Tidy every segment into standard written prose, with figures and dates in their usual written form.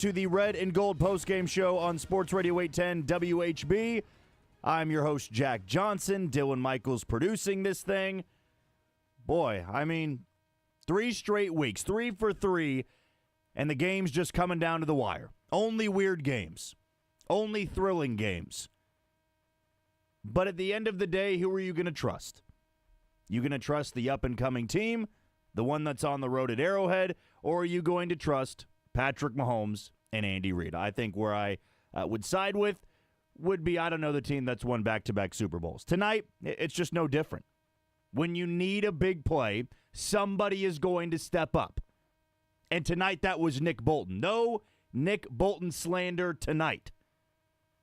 to the Red and Gold Postgame Show on Sports Radio 810 WHB. I'm your host, Jack Johnson. Dylan Michaels producing this thing. Boy, I mean, 3 straight weeks, 3 for 3, and the game's just coming down to the wire. Only weird games. Only thrilling games. But at the end of the day, who are you going to trust? You going to trust the up-and-coming team, the one that's on the road at Arrowhead, or are you going to trust Patrick Mahomes and Andy Reid? I think where I would side with would be, I don't know, the team that's won back-to-back Super Bowls. Tonight, it's just no different. When you need a big play, somebody is going to step up. And tonight, that was Nick Bolton. No Nick Bolton slander tonight.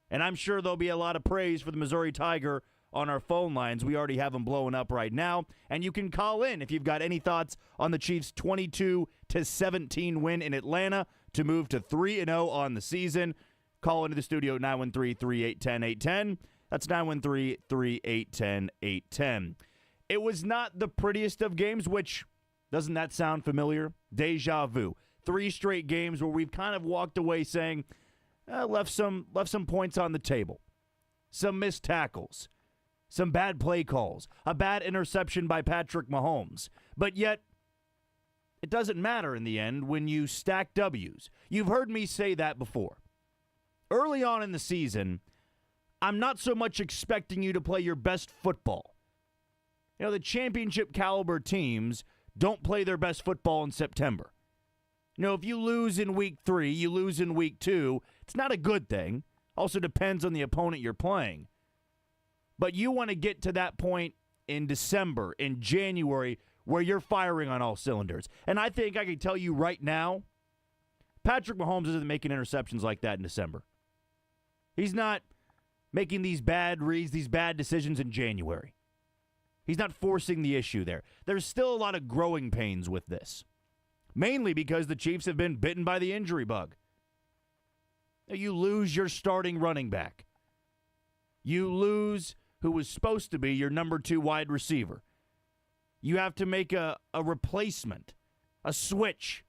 And I'm sure there'll be a lot of praise for the Missouri Tiger on our phone lines. We already have them blowing up right now. And you can call in if you've got any thoughts on the Chiefs' 22-17 win in Atlanta to move to 3-0 on the season. Call into the studio at 913-381-0810. That's 913-381-0810. It was not the prettiest of games, which, doesn't that sound familiar? Deja vu. 3 straight games where we've kind of walked away saying, left some points on the table. Some missed tackles. Some bad play calls. A bad interception by Patrick Mahomes. But yet, it doesn't matter in the end when you stack W's. You've heard me say that before. Early on in the season, I'm not so much expecting you to play your best football. You know, the championship caliber teams don't play their best football in September. You know, if you lose in week 3, you lose in week 2, it's not a good thing. Also depends on the opponent you're playing. But you want to get to that point in December, in January, where you're firing on all cylinders. And I think I can tell you right now, Patrick Mahomes isn't making interceptions like that in December. He's not making these bad reads, these bad decisions in January. He's not forcing the issue there. There's still a lot of growing pains with this. Mainly because the Chiefs have been bitten by the injury bug. You lose your starting running back. You lose who was supposed to be your number 2 wide receiver. You have to make a replacement, a switch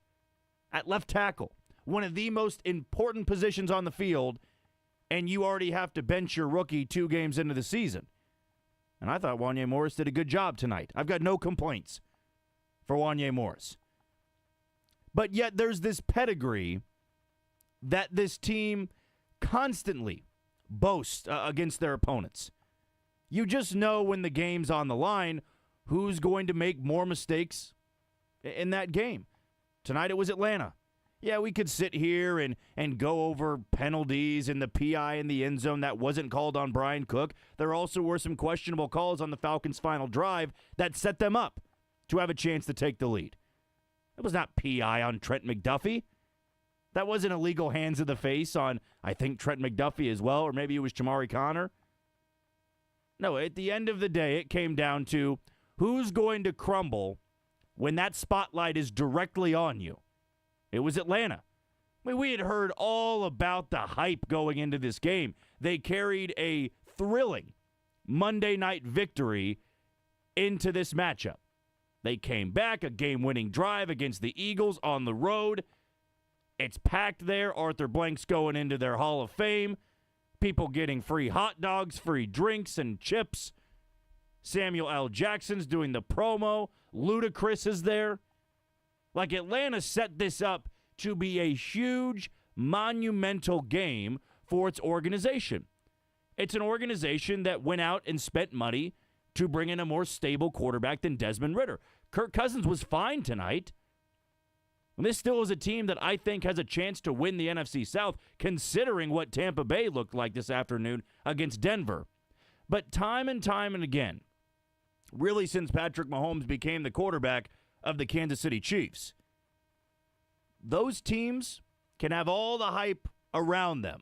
at left tackle, one of the most important positions on the field, and you already have to bench your rookie 2 games into the season. And I thought Wanya Morris did a good job tonight. I've got no complaints for Wanya Morris. But yet there's this pedigree that this team constantly boasts against their opponents. You just know when the game's on the line who's going to make more mistakes in that game. Tonight it was Atlanta. Yeah, we could sit here and go over penalties and the PI in the end zone that wasn't called on Brian Cook. There also were some questionable calls on the Falcons' final drive that set them up to have a chance to take the lead. It was not PI on Trent McDuffie. That wasn't illegal hands of the face on, I think, Trent McDuffie as well, or maybe it was Jamari Connor. No, at the end of the day, it came down to who's going to crumble when that spotlight is directly on you. It was Atlanta. I mean, we had heard all about the hype going into this game. They carried a thrilling Monday night victory into this matchup. They came back, a game-winning drive against the Eagles on the road. It's packed there. Arthur Blank's going into their Hall of Fame. People getting free hot dogs, free drinks and chips. Samuel L. Jackson's doing the promo. Ludacris is there. Like, Atlanta set this up to be a huge, monumental game for its organization. It's an organization that went out and spent money to bring in a more stable quarterback than Desmond Ridder. Kirk Cousins was fine tonight. And this still is a team that I think has a chance to win the NFC South, considering what Tampa Bay looked like this afternoon against Denver. But time and again, really since Patrick Mahomes became the quarterback of the Kansas City Chiefs, those teams can have all the hype around them.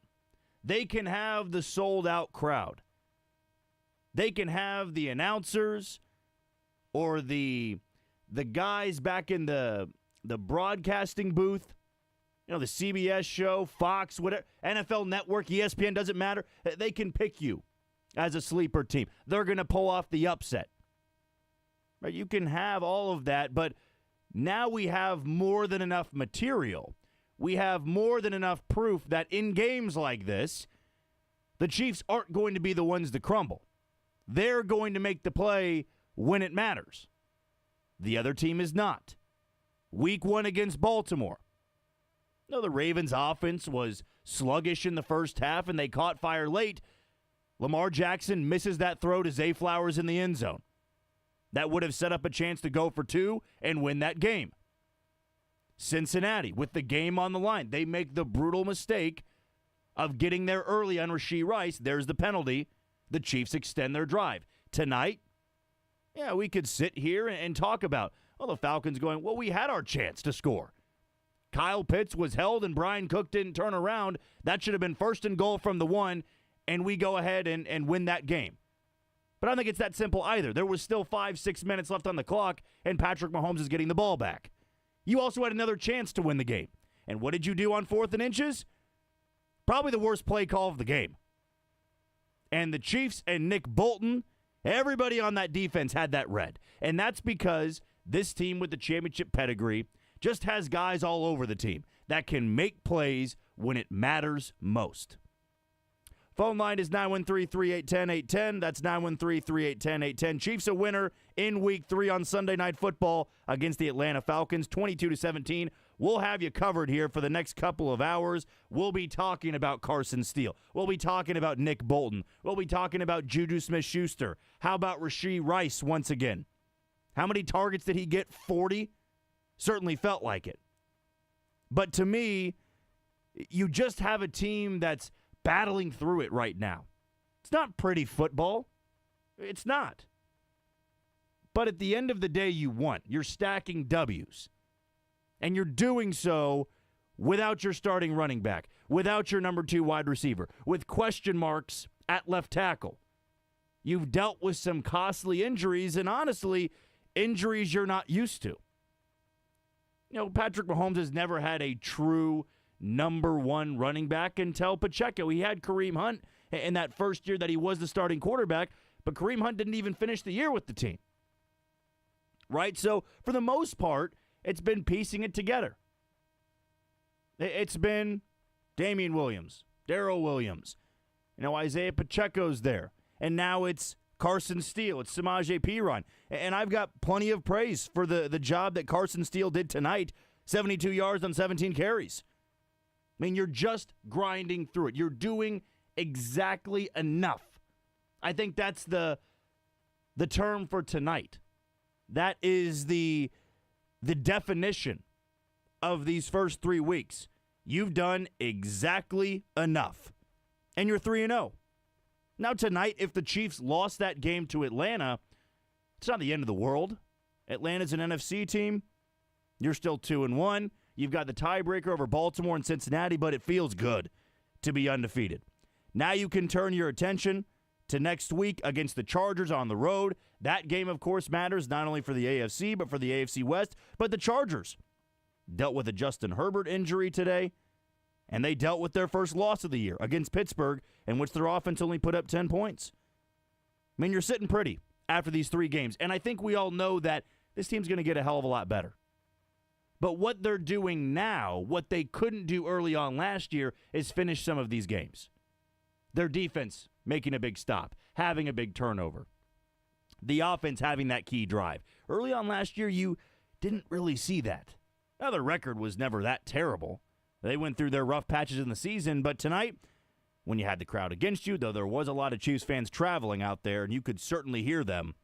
They can have the sold-out crowd. They can have the announcers or the guys back in the broadcasting booth, you know, the CBS show, Fox, whatever, NFL Network, ESPN, doesn't matter. They can pick you as a sleeper team. They're going to pull off the upset. Right? You can have all of that, but now we have more than enough material we have more than enough proof that in games like this, the Chiefs aren't going to be the ones to crumble. They're going to make the play when it matters. The other team is not. Week 1 against Baltimore. No, the Ravens' offense was sluggish in the first half, and they caught fire late. Lamar Jackson misses that throw to Zay Flowers in the end zone. That would have set up a chance to go for 2 and win that game. Cincinnati, with the game on the line, they make the brutal mistake of getting there early on Rashee Rice. There's the penalty. The Chiefs extend their drive. Tonight, yeah, we could sit here and talk about, the Falcons going, we had our chance to score. Kyle Pitts was held and Brian Cook didn't turn around. That should have been 1st and goal from the 1, and we go ahead and win that game. But I don't think it's that simple either. There was still 5-6 minutes left on the clock, and Patrick Mahomes is getting the ball back. You also had another chance to win the game. And what did you do on 4th and inches? Probably the worst play call of the game. And the Chiefs and Nick Bolton, everybody on that defense had that red. And that's because this team with the championship pedigree just has guys all over the team that can make plays when it matters most. Phone line is 913-381-0810. That's 913-381-0810. Chiefs a winner in Week 3 on Sunday Night Football against the Atlanta Falcons, 22-17. We'll have you covered here for the next couple of hours. We'll be talking about Carson Steele. We'll be talking about Nick Bolton. We'll be talking about Juju Smith-Schuster. How about Rashee Rice once again? How many targets did he get? 40? Certainly felt like it. But to me, you just have a team that's battling through it right now. It's not pretty football. It's not. But at the end of the day, you won. You're stacking W's. And you're doing so without your starting running back, without your number 2 wide receiver, with question marks at left tackle. You've dealt with some costly injuries, and honestly, injuries you're not used to. Patrick Mahomes has never had a true number 1 running back until Pacheco. He had Kareem Hunt in that first year that he was the starting quarterback, but Kareem Hunt didn't even finish the year with the team. Right? So, for the most part, it's been piecing it together. It's been Damian Williams, Darrell Williams. Isaiah Pacheco's there. And now it's Carson Steele. It's Samaje Perine. And I've got plenty of praise for the job that Carson Steele did tonight. 72 yards on 17 carries. You're just grinding through it. You're doing exactly enough. I think that's the term for tonight. That is the definition of these first 3 weeks. You've done exactly enough. And you're 3-0. Now tonight, if the Chiefs lost that game to Atlanta, it's not the end of the world. Atlanta's an NFC team. You're still 2-1. You've got the tiebreaker over Baltimore and Cincinnati, but it feels good to be undefeated. Now you can turn your attention to next week against the Chargers on the road. That game, of course, matters not only for the AFC, but for the AFC West. But the Chargers dealt with a Justin Herbert injury today, and they dealt with their first loss of the year against Pittsburgh, in which their offense only put up 10 points. You're sitting pretty after these 3 games, and I think we all know that this team's going to get a hell of a lot better. But what they're doing now, what they couldn't do early on last year, is finish some of these games. Their defense making a big stop, having a big turnover. The offense having that key drive. Early on last year, you didn't really see that. Now, their record was never that terrible. They went through their rough patches in the season, but tonight, when you had the crowd against you, though there was a lot of Chiefs fans traveling out there, and you could certainly hear them,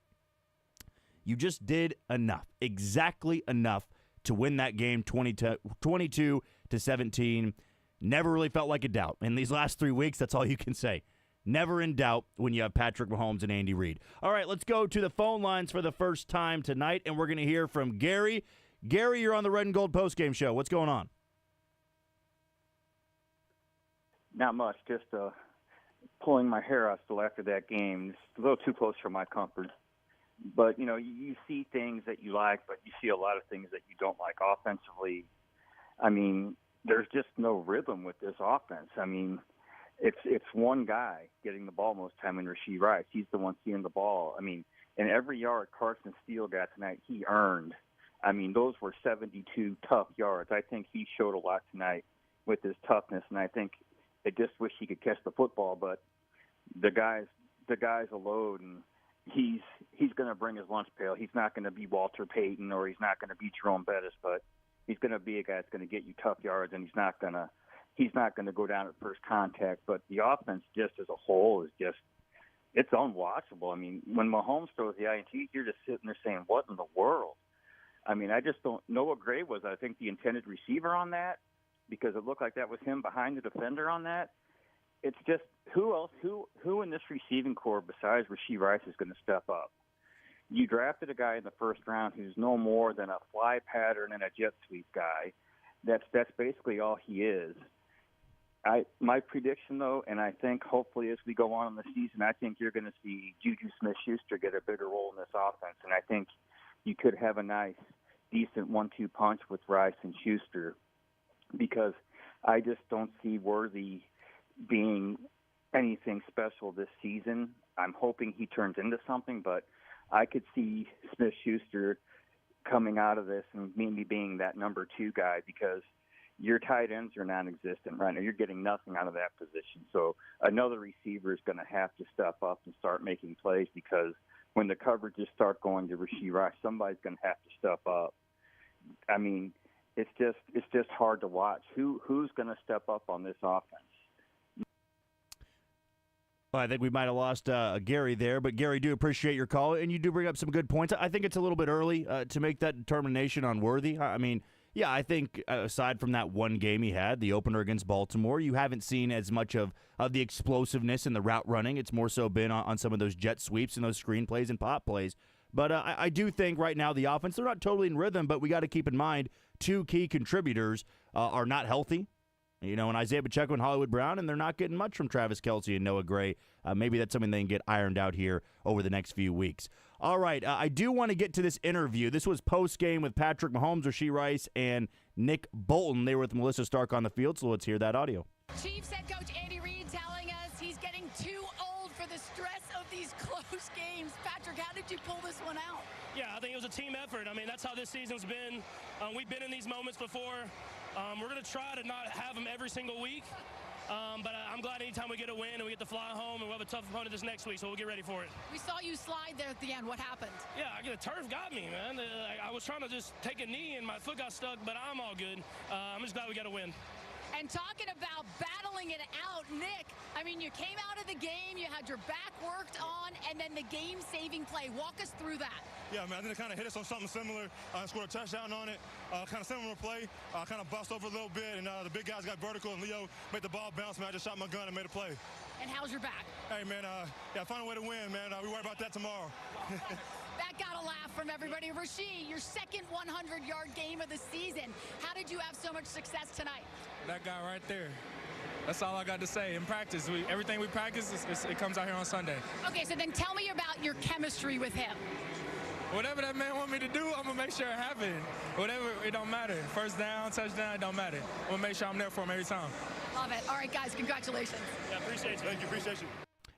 you just did enough, exactly enough to win that game 22-17. Never really felt like a doubt. In these last 3 weeks, that's all you can say. Never in doubt when you have Patrick Mahomes and Andy Reid. All right, let's go to the phone lines for the first time tonight, and we're going to hear from Gary. Gary, you're on the Red and Gold Postgame Show. What's going on? Not much, just pulling my hair out still after that game. It's a little too close for my comfort. But, you see things that you like, but you see a lot of things that you don't like offensively. There's just no rhythm with this offense. It's one guy getting the ball most time in Rashee Rice. He's the one seeing the ball. And every yard Carson Steele got tonight, he earned. I mean, those were 72 tough yards. I think he showed a lot tonight with his toughness, and I think I just wish he could catch the football. But the guy's a load, and he's going to bring his lunch pail. He's not going to be Walter Payton or he's not going to be Jerome Bettis, but he's going to be a guy that's going to get you tough yards, and he's not going to go down at first contact. But the offense just as a whole is just it's unwatchable. I mean, when Mahomes throws the INT, you're just sitting there saying, what in the world? I mean, I just don't know what Gray was, I think, the intended receiver on that, because it looked like that was him behind the defender on that. It's just who else, who in this receiving core besides Rashee Rice is going to step up? You drafted a guy in the first round who's no more than a fly pattern and a jet sweep guy. That's basically all he is. My prediction, though, and I think hopefully as we go on in the season, I think you're going to see Juju Smith-Schuster get a bigger role in this offense, and I think you could have a nice, decent 1-2 punch with Rice and Schuster, because I just don't see Worthy being anything special this season. I'm hoping he turns into something, but I could see Smith-Schuster coming out of this and maybe being that number 2 guy, because your tight ends are non-existent right now. You're getting nothing out of that position. So another receiver is going to have to step up and start making plays, because when the coverages start going to Rashee Rice, somebody's going to have to step up. I mean, it's just hard to watch. Who's going to step up on this offense? Well, I think we might have lost Gary there, but Gary, do appreciate your call, and you do bring up some good points. I think it's a little bit early to make that determination on Worthy. I mean, yeah, I think aside from that one game he had, the opener against Baltimore, you haven't seen as much of the explosiveness in the route running. It's more so been on some of those jet sweeps and those screen plays and pop plays. But I do think right now the offense, they're not totally in rhythm, but we got to keep in mind 2 key contributors are not healthy. You know, and Isaiah Pacheco and Hollywood Brown, and they're not getting much from Travis Kelce and Noah Gray. Maybe that's something they can get ironed out here over the next few weeks. All right, I do want to get to this interview. This was post-game with Patrick Mahomes, Rashee Rice, and Nick Bolton. They were with Melissa Stark on the field, so let's hear that audio. Chiefs head coach Andy Reid telling us he's getting too old for the stress of these close games. Patrick, how did you pull this one out? Yeah, I think it was a team effort. I mean, that's how this season's been. We've been in these moments before. We're going to try to not have them every single week. But I'm glad anytime we get a win and we get to fly home, and we'll have a tough opponent this next week, so we'll get ready for it. We saw you slide there at the end. What happened? Yeah, the turf got me, man. I was trying to just take a knee, and my foot got stuck, but I'm all good. I'm just glad we got a win. And talking about battling it out, Nick, I mean, you came out of the game, you had your back worked on, and then the game-saving play. Walk us through that. Yeah, man, I think it kind of hit us on something similar. Scored a touchdown on it. Kind of similar play. Kind of bust over a little bit, and the big guys got vertical, and Leo made the ball bounce, man. I just shot my gun and made a play. And how's your back? Hey, man, find a way to win, man. We worry about that tomorrow. That got a laugh from everybody. Rashee, your second 100-yard game of the season. How did you have so much success tonight? That guy right there. That's all I got to say. In practice, everything we practice, it comes out here on Sunday. Okay, so then tell me about your chemistry with him. Whatever that man want me to do, I'm going to make sure it happens. Whatever, it don't matter. First down, touchdown, it don't matter. I'm going to make sure I'm there for him every time. Love it. All right, guys, congratulations. Yeah, appreciate you. Thank you, appreciate you.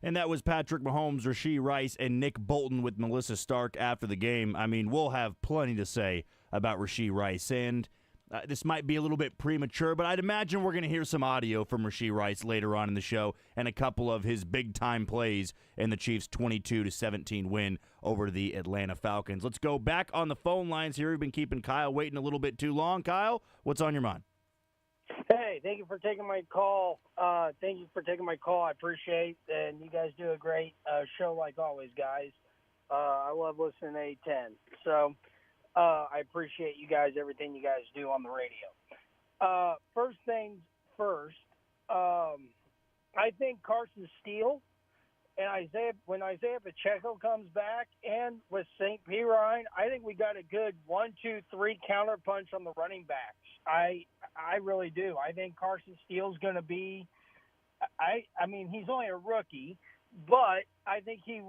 And that was Patrick Mahomes, Rashee Rice, and Nick Bolton with Melissa Stark after the game. I mean, we'll have plenty to say about Rashee Rice, and this might be a little bit premature, but I'd imagine we're going to hear some audio from Rashee Rice later on in the show and a couple of his big-time plays in the Chiefs' 22-17 win over the Atlanta Falcons. Let's go back on the phone lines here. We've been keeping Kyle waiting a little bit too long. Kyle, what's on your mind? Hey, thank you for taking my call. I appreciate it, and you guys do a great show like always, guys. I love listening to A10. So I appreciate you guys, everything you guys do on the radio. First things first, I think Carson Steele and when Isaiah Pacheco comes back, and with St. Pirine, I think we got a good 1-2-3 counterpunch on the running backs. I really do. I think Carson Steele's going to be I mean, he's only a rookie, but I think he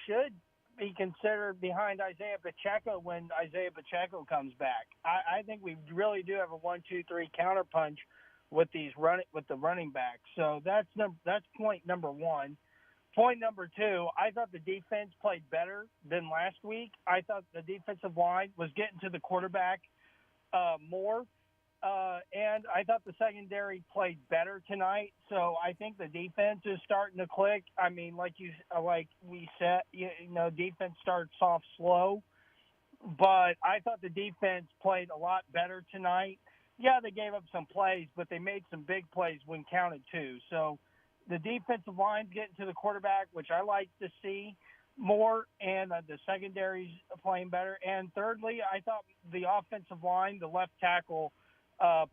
should be considered behind Isaiah Pacheco when Isaiah Pacheco comes back. I think we really do have a 1-2-3 counterpunch with the running backs. So that's point number one. Point number two, I thought the defense played better than last week. I thought the defensive line was getting to the quarterback more. And I thought the secondary played better tonight. So I think the defense is starting to click. I mean, like we said, defense starts off slow. But I thought the defense played a lot better tonight. Yeah, they gave up some plays, but they made some big plays when counted too. So the defensive line's getting to the quarterback, which I like to see more, and the secondary's playing better. And thirdly, I thought the offensive line, the left tackle,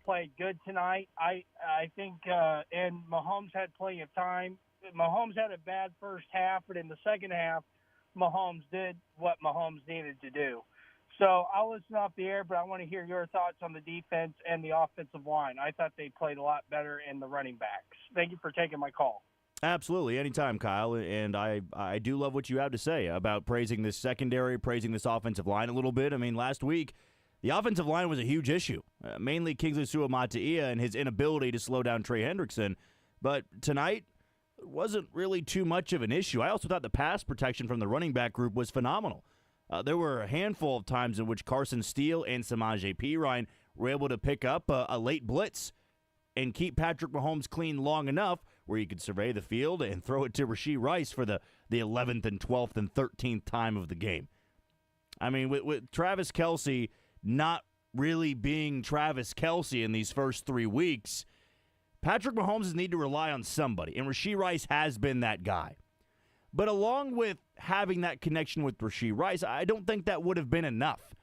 played good tonight. I think, and Mahomes had plenty of time. Mahomes had a bad first half, but in the second half, Mahomes did what Mahomes needed to do. So I'll listen off the air, but I want to hear your thoughts on the defense and the offensive line. I thought they played a lot better in the running backs. Thank you for taking my call. Absolutely. Anytime, Kyle. And I do love what you have to say about praising this secondary, praising this offensive line a little bit. I mean, last week, the offensive line was a huge issue, mainly Kingsley Suamataia and his inability to slow down Trey Hendrickson. But tonight, it wasn't really too much of an issue. I also thought the pass protection from the running back group was phenomenal. There were a handful of times in which Carson Steele and Samaje Perine were able to pick up a late blitz and keep Patrick Mahomes clean long enough where he could survey the field and throw it to Rashee Rice for the 11th and 12th and 13th time of the game. I mean, with Travis Kelce not really being Travis Kelce in these first 3 weeks, Patrick Mahomes need to rely on somebody, and Rashee Rice has been that guy. But along with having that connection with Rashee Rice, I don't think that would have been enough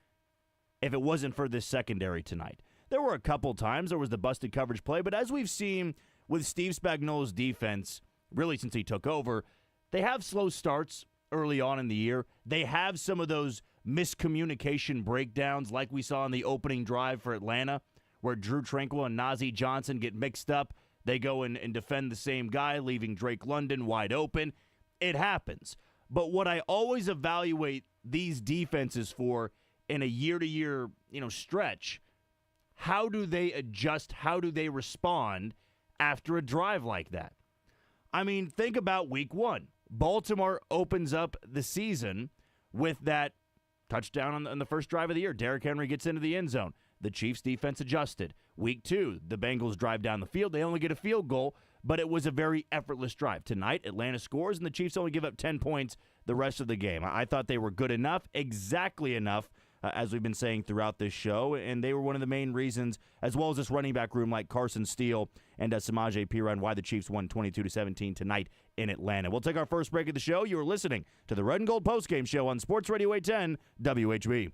if it wasn't for this secondary tonight. There were a couple times there was the busted coverage play, but as we've seen with Steve Spagnuolo's defense, really since he took over, they have slow starts early on in the year. They have some of those miscommunication breakdowns like we saw in the opening drive for Atlanta, where Drew Tranquill and Najee Johnson get mixed up. They go and defend the same guy, leaving Drake London wide open. It happens. But what I always evaluate these defenses for in a year-to-year, stretch, how do they adjust? How do they respond after a drive like that? I mean, think about week 1. Baltimore opens up the season with that touchdown on the first drive of the year. Derrick Henry gets into the end zone. The Chiefs' defense adjusted. Week 2, the Bengals drive down the field. They only get a field goal, but it was a very effortless drive. Tonight, Atlanta scores, and the Chiefs only give up 10 points the rest of the game. I thought they were good enough, exactly enough, as we've been saying throughout this show, and they were one of the main reasons, as well as this running back room like Carson Steele and Samaje Perine, why the Chiefs won 22-17 tonight in Atlanta. We'll take our first break of the show. You are listening to the Red and Gold Postgame Show on Sports Radio 810 WHB.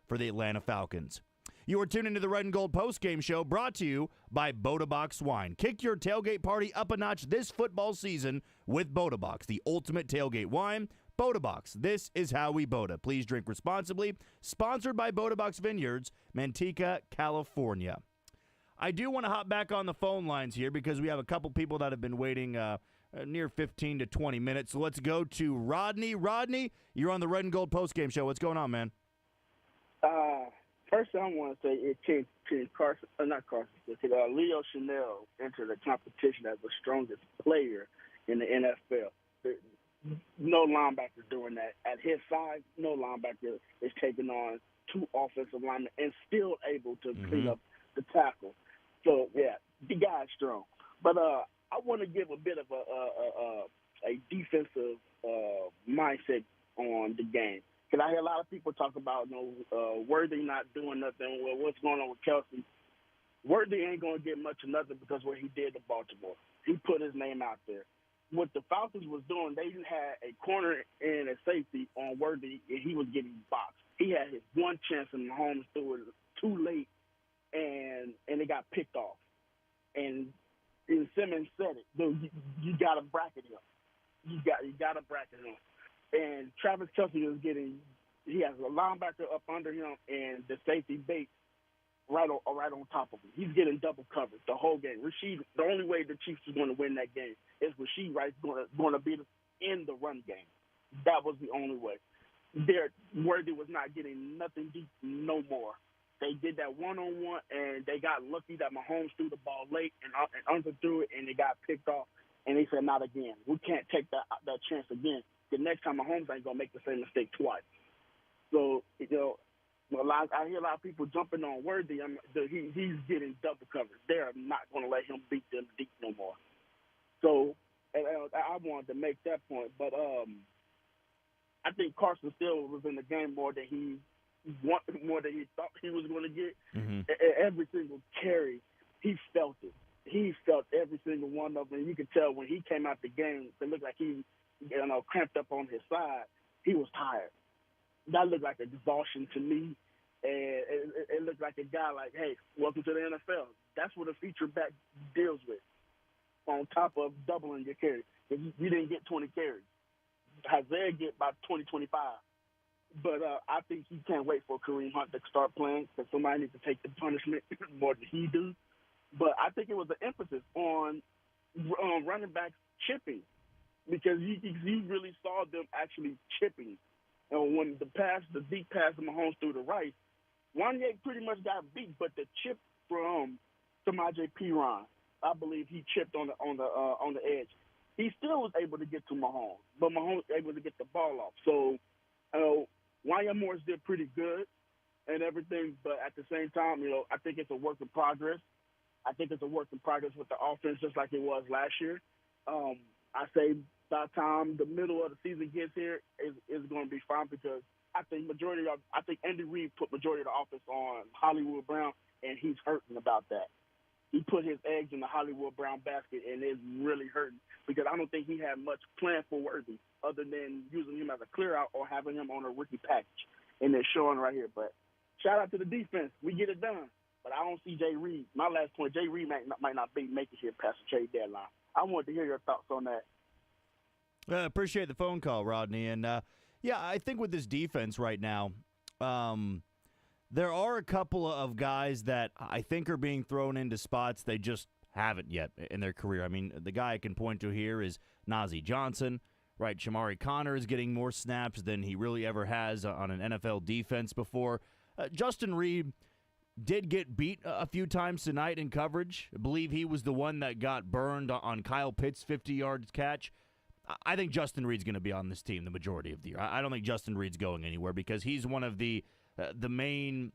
for the Atlanta Falcons. You are tuned into the Red and Gold Postgame Show, brought to you by Boda Box Wine. Kick your tailgate party up a notch this football season with Boda Box, the ultimate tailgate wine. Boda Box, this is how we Boda. Please drink responsibly. Sponsored by Boda Box Vineyards, Manteca, California. I do want to hop back on the phone lines here because we have a couple people that have been waiting near 15 to 20 minutes. So let's go to Rodney. Rodney, you're on the Red and Gold Postgame Show. What's going on, man? First, I want to say it changed Carson, not Carson, Leo Chanel entered the competition as the strongest player in the NFL. No linebacker doing that. At his size, no linebacker is taking on two offensive linemen and still able to clean up the tackle. So, yeah, the guy's strong. But I want to give a bit of a defensive mindset on the game. Because I hear a lot of people talk about Worthy not doing nothing. Well, what's going on with Kelsey? Worthy ain't going to get much of nothing because what he did to Baltimore. He put his name out there. What the Falcons was doing, they had a corner and a safety on Worthy, and he was getting boxed. He had his one chance, and Mahomes threw it too late, and it got picked off. And Simmons said it. Dude, you got to bracket him. You got to bracket him. And Travis Kelsey he has a linebacker up under him and the safety Bates right on top of him. He's getting double covered the whole game. Rasheed, the only way the Chiefs is going to win that game is Rasheed Rice going to be in the run game. That was the only way. Worthy was not getting nothing deep no more. They did that one-on-one, and they got lucky that Mahomes threw the ball late and underthrew it, and it got picked off. And they said, not again. We can't take that chance again. The next time Mahomes ain't going to make the same mistake twice. So, I hear a lot of people jumping on Worthy. He's getting double covered. They're not going to let him beat them deep no more. So, I wanted to make that point. But I think Carson Steele was in the game more than he thought he was going to get. Every single carry, he felt it. He felt every single one of them. And you could tell when he came out the game, it looked like he cramped up on his side. He was tired. That looked like exhaustion to me. And it looked like a guy like, hey, welcome to the NFL. That's what a feature back deals with, on top of doubling your carries. You didn't get 20 carries. Isaiah get about 20, 25. But I think he can't wait for Kareem Hunt to start playing because somebody needs to take the punishment more than he do. But I think it was an emphasis on running backs chipping because you really saw them actually chipping. And when the deep pass of Mahomes through the right, Wanye pretty much got beat, but the chip from Samaje Perine, I believe he chipped on the edge. He still was able to get to Mahomes, but Mahomes was able to get the ball off. So Wanye Morris did pretty good and everything, but at the same time, I think it's a work in progress. I think it's a work in progress with the offense, just like it was last year. I say by the time the middle of the season gets here, is going to be fine because I think Andy Reid put majority of the offense on Hollywood Brown, and he's hurting about that. He put his eggs in the Hollywood Brown basket, and it's really hurting because I don't think he had much planned for Worthy other than using him as a clear out or having him on a rookie package, and they're showing right here. But shout out to the defense. We get it done. But I don't see Jay Reed. My last point, Jay Reed might not make it here past the trade deadline. I wanted to hear your thoughts on that. Appreciate the phone call, Rodney. And, I think with this defense right now, there are a couple of guys that I think are being thrown into spots they just haven't yet in their career. I mean, the guy I can point to here is Najee Johnson, right? Shamari Connor is getting more snaps than he really ever has on an NFL defense before. Justin Reed did get beat a few times tonight in coverage. I believe he was the one that got burned on Kyle Pitts' 50-yard catch. I think Justin Reed's going to be on this team the majority of the year. I don't think Justin Reed's going anywhere because he's one of the main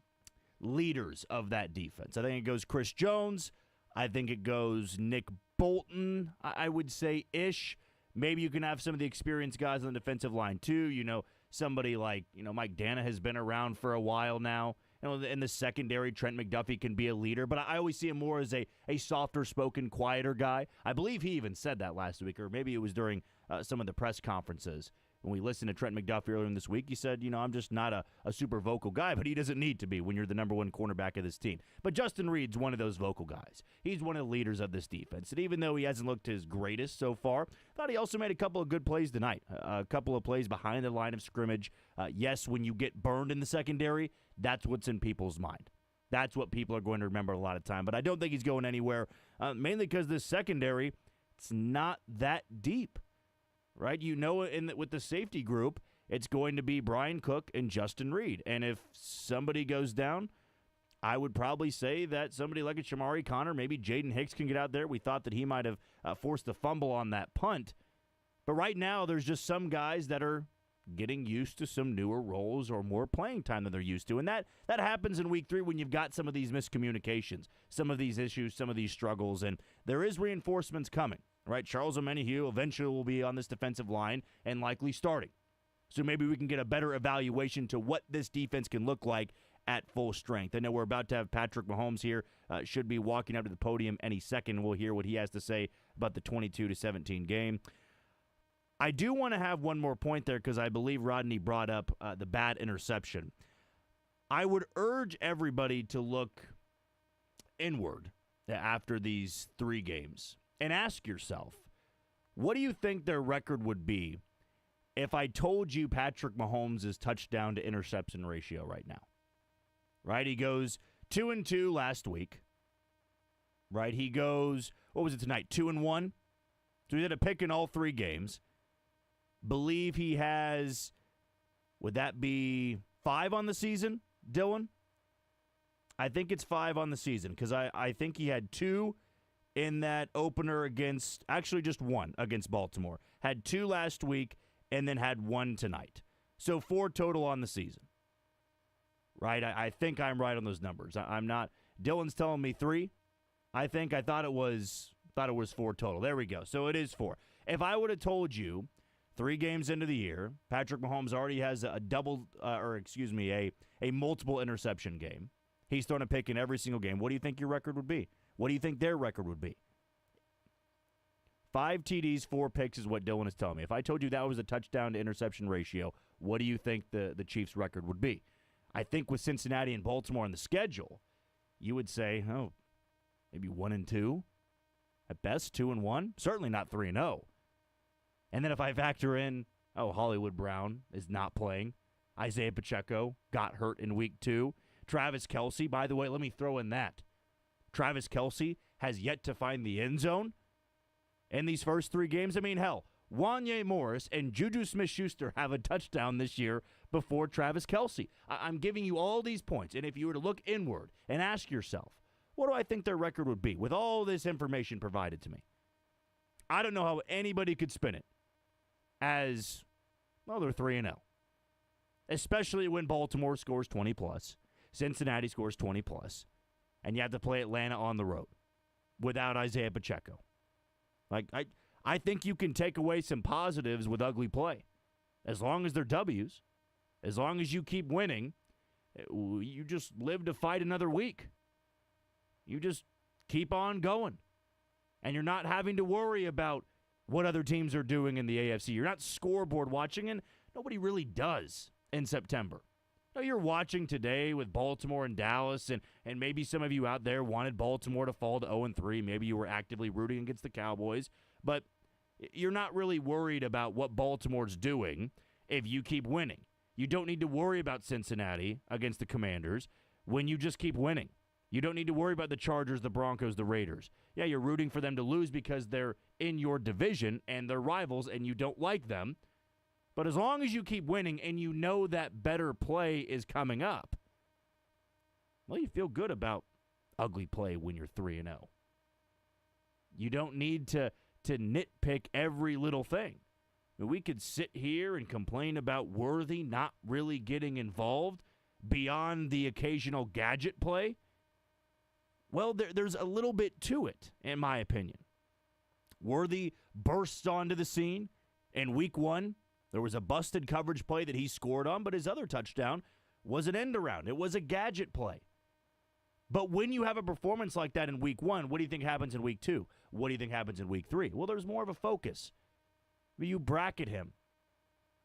leaders of that defense. I think it goes Chris Jones. I think it goes Nick Bolton, I would say-ish. Maybe you can have some of the experienced guys on the defensive line too. Somebody like Mike Dana has been around for a while now. In the secondary, Trent McDuffie can be a leader, but I always see him more as a softer-spoken, quieter guy. I believe he even said that last week, or maybe it was during some of the press conferences. When we listened to Trent McDuffie earlier this week, he said, I'm just not a super vocal guy, but he doesn't need to be when you're the number one cornerback of this team. But Justin Reid's one of those vocal guys. He's one of the leaders of this defense. And even though he hasn't looked his greatest so far, I thought he also made a couple of good plays tonight, a couple of plays behind the line of scrimmage. Yes, when you get burned in the secondary, that's what's in people's mind. That's what people are going to remember a lot of time. But I don't think he's going anywhere, mainly because this secondary, it's not that deep. Right? With the safety group, it's going to be Brian Cook and Justin Reid. And if somebody goes down, I would probably say that somebody like a Shamari Connor, maybe Jaden Hicks can get out there. We thought that he might have forced a fumble on that punt. But right now, there's just some guys that are getting used to some newer roles or more playing time than they're used to. And that happens in week 3 when you've got some of these miscommunications, some of these issues, some of these struggles. And there is reinforcements coming. Right, Charles Omenihu eventually will be on this defensive line and likely starting. So maybe we can get a better evaluation to what this defense can look like at full strength. I know we're about to have Patrick Mahomes here, should be walking up to the podium any second. We'll hear what he has to say about the 22-17 game. I do want to have one more point there because I believe Rodney brought up the bad interception. I would urge everybody to look inward after these 3 games. And ask yourself, what do you think their record would be if I told you Patrick Mahomes' touchdown to interception ratio right now? Right? He goes 2-2 last week. Right? He goes, what was it tonight? 2-1. So he had a pick in all 3 games. Believe he has, would that be 5 on the season, Dylan? I think it's 5 on the season because I think he had 2 in that opener actually just 1 against Baltimore. Had 2 last week and then had 1 tonight. So 4 total on the season. Right? I think I'm right on those numbers. I'm not. Dylan's telling me 3. I thought it was 4 total. There we go. So it is 4. If I would have told you 3 games into the year, Patrick Mahomes already has a multiple interception game. He's thrown a pick in every single game. What do you think your record would be? What do you think their record would be? 5 TDs, 4 picks is what Dylan is telling me. If I told you that was a touchdown to interception ratio, what do you think the Chiefs' record would be? I think with Cincinnati and Baltimore on the schedule, you would say, maybe 1-2. At best, 2-1. Certainly not 3-0. And then if I factor in, Hollywood Brown is not playing. Isaiah Pacheco got hurt in week 2. Travis Kelce, by the way, let me throw in that. Travis Kelce has yet to find the end zone in these first 3 games. I mean, hell, Wanye Morris and Juju Smith-Schuster have a touchdown this year before Travis Kelce. I'm giving you all these points, and if you were to look inward and ask yourself, what do I think their record would be with all this information provided to me? I don't know how anybody could spin it as, they're 3-0. Especially when Baltimore scores 20+, Cincinnati scores 20+. And you have to play Atlanta on the road without Isaiah Pacheco. I think you can take away some positives with ugly play. As long as they're W's, as long as you keep winning, you just live to fight another week. You just keep on going. And you're not having to worry about what other teams are doing in the AFC. You're not scoreboard watching, and nobody really does in September. No, you're watching today with Baltimore and Dallas, and maybe some of you out there wanted Baltimore to fall to 0-3. Maybe you were actively rooting against the Cowboys, but you're not really worried about what Baltimore's doing if you keep winning. You don't need to worry about Cincinnati against the Commanders when you just keep winning. You don't need to worry about the Chargers, the Broncos, the Raiders. Yeah, you're rooting for them to lose because they're in your division and they're rivals and you don't like them. But as long as you keep winning and you know that better play is coming up, well, you feel good about ugly play when you're 3-0. You don't need to nitpick every little thing. I mean, we could sit here and complain about Worthy not really getting involved beyond the occasional gadget play. Well, there's a little bit to it, in my opinion. Worthy bursts onto the scene in week 1. There was a busted coverage play that he scored on, but his other touchdown was an end around. It was a gadget play. But when you have a performance like that in week 1, what do you think happens in week 2? What do you think happens in week 3? Well, there's more of a focus. You bracket him.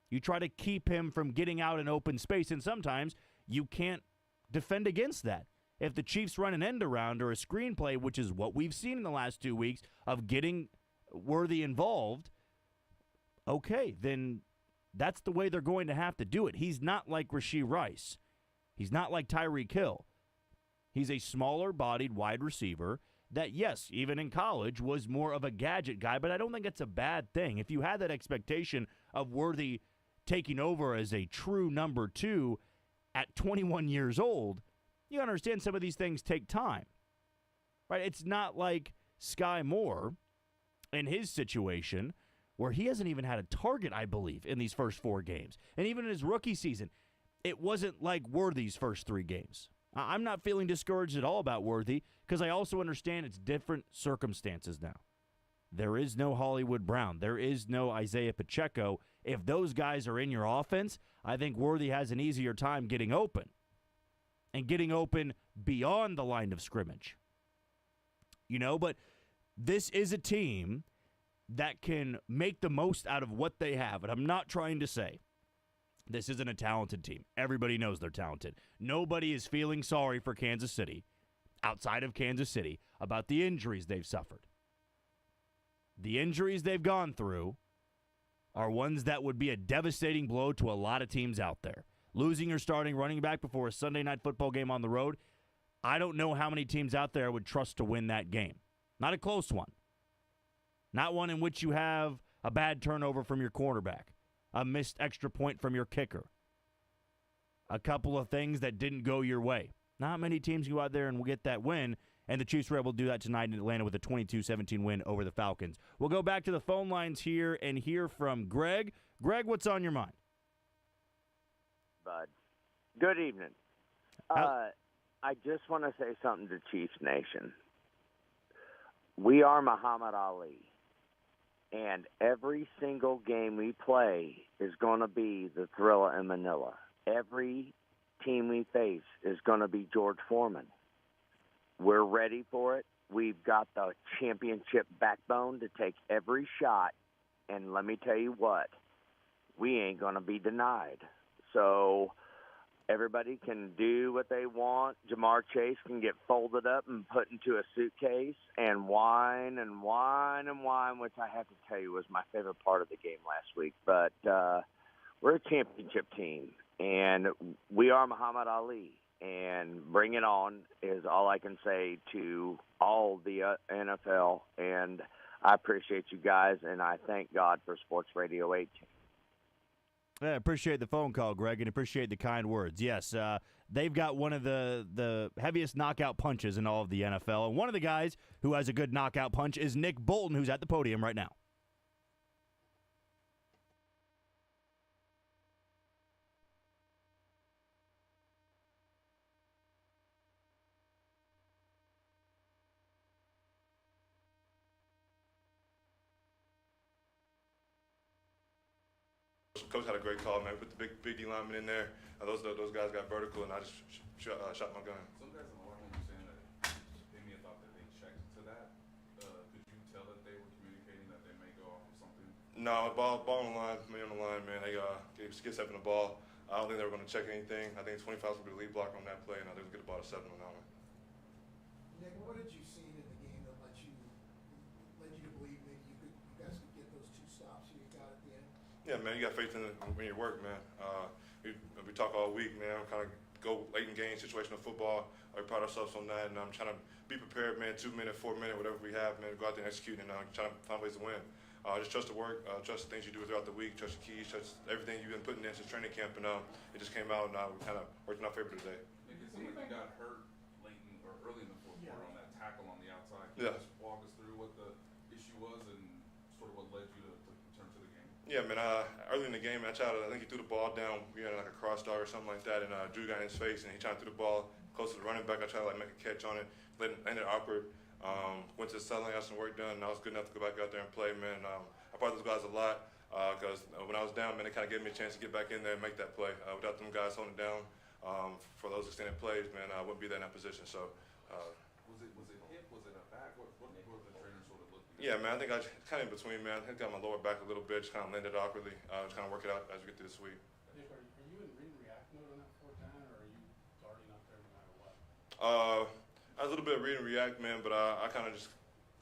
You try to keep him from getting out in open space, and sometimes you can't defend against that. If the Chiefs run an end around or a screenplay, which is what we've seen in the last 2 weeks of getting Worthy involved, okay, then that's the way they're going to have to do it. He's not like Rashee Rice. He's not like Tyreek Hill. He's a smaller-bodied wide receiver that, yes, even in college, was more of a gadget guy, but I don't think it's a bad thing. If you had that expectation of Worthy taking over as a true number 2 at 21 years old, you understand some of these things take time. Right? It's not like Sky Moore in his situation where he hasn't even had a target, I believe, in these first 4 games. And even in his rookie season, it wasn't like Worthy's first 3 games. I'm not feeling discouraged at all about Worthy because I also understand it's different circumstances now. There is no Hollywood Brown. There is no Isaiah Pacheco. If those guys are in your offense, I think Worthy has an easier time getting open and getting open beyond the line of scrimmage. But this is a team that can make the most out of what they have. And I'm not trying to say this isn't a talented team. Everybody knows they're talented. Nobody is feeling sorry for Kansas City, outside of Kansas City, about the injuries they've suffered. The injuries they've gone through are ones that would be a devastating blow to a lot of teams out there. Losing your starting running back before a Sunday night football game on the road, I don't know how many teams out there would trust to win that game. Not a close one. Not one in which you have a bad turnover from your quarterback, a missed extra point from your kicker, a couple of things that didn't go your way. Not many teams go out there and will get that win, and the Chiefs were able to do that tonight in Atlanta with a 22-17 win over the Falcons. We'll go back to the phone lines here and hear from Greg. Greg, what's on your mind? Bud. Good evening. I just want to say something to Chiefs Nation. We are Muhammad Ali, and every single game we play is going to be the Thrilla in Manila. Every team we face is going to be George Foreman. We're ready for it. We've got the championship backbone to take every shot, and let me tell you what, we ain't going to be denied. So everybody can do what they want. Jamar Chase can get folded up and put into a suitcase and whine and whine and whine, which I have to tell you was my favorite part of the game last week. But we're a championship team, and we are Muhammad Ali. And bring it on is all I can say to all the NFL. And I appreciate you guys, and I thank God for Sports Radio 18. I appreciate the phone call, Greg, and appreciate the kind words. Yes, they've got one of the heaviest knockout punches in all of the NFL. And one of the guys who has a good knockout punch is Nick Bolton, who's at the podium right now. Coach had a great call, man. Put the big D lineman in there. Those guys got vertical, and I just shot my gun. Some guys in the locker room were saying that Damien thought that they checked to that. Could you tell that they were communicating that they may go off of something? No, ball on the line, me on the line, man. They get 7 the ball. I don't think they were going to check anything. I think 25 will be the lead block on that play, and they would get about a 7 on that one. Nick, what did you see in the game that led you to believe maybe you guys could get those 2 stops you got at the end? Yeah, man, you got faith in your work, man. We talk all week, man. I'm kind of go late in game, situational football. We pride ourselves on that, and I'm trying to be prepared, man. 2 minute, 4 minute, whatever we have, man. Go out there and execute, and trying to find ways to win. Just trust the work, trust the things you do throughout the week, trust your keys, trust everything you've been putting in since training camp, and it just came out, and we kind of worked in our favor today. Nick, it seemed like you got hurt late or early in the fourth quarter on that tackle on the outside. Can Yeah. you just walk us through what the issue was and sort of what led you to return to the game? Yeah, man. Early in the game, I think he threw the ball down. We had like a cross dart or something like that, and Drew got in his face, and he tried to throw the ball close to the running back. I tried to make a catch on it, ended awkward. Went to the sideline, got some work done, and I was good enough to go back out there and play, man. I part those guys a lot because when I was down, man, they kind of gave me a chance to get back in there and make that play. Without them guys holding it down for those extended plays, man, I wouldn't be there in that position. So. Was it hip? Was it a back? What were the trainers sort of looking at? Yeah, man, I think I kind of in between, man. I got my lower back a little bit, just kind of landed awkwardly. Just kind of work it out as we get through this week. Nick, are you in read and react mode on that fourth down, or are you darting up there no matter what? A little bit of read and react, man, but I kind of just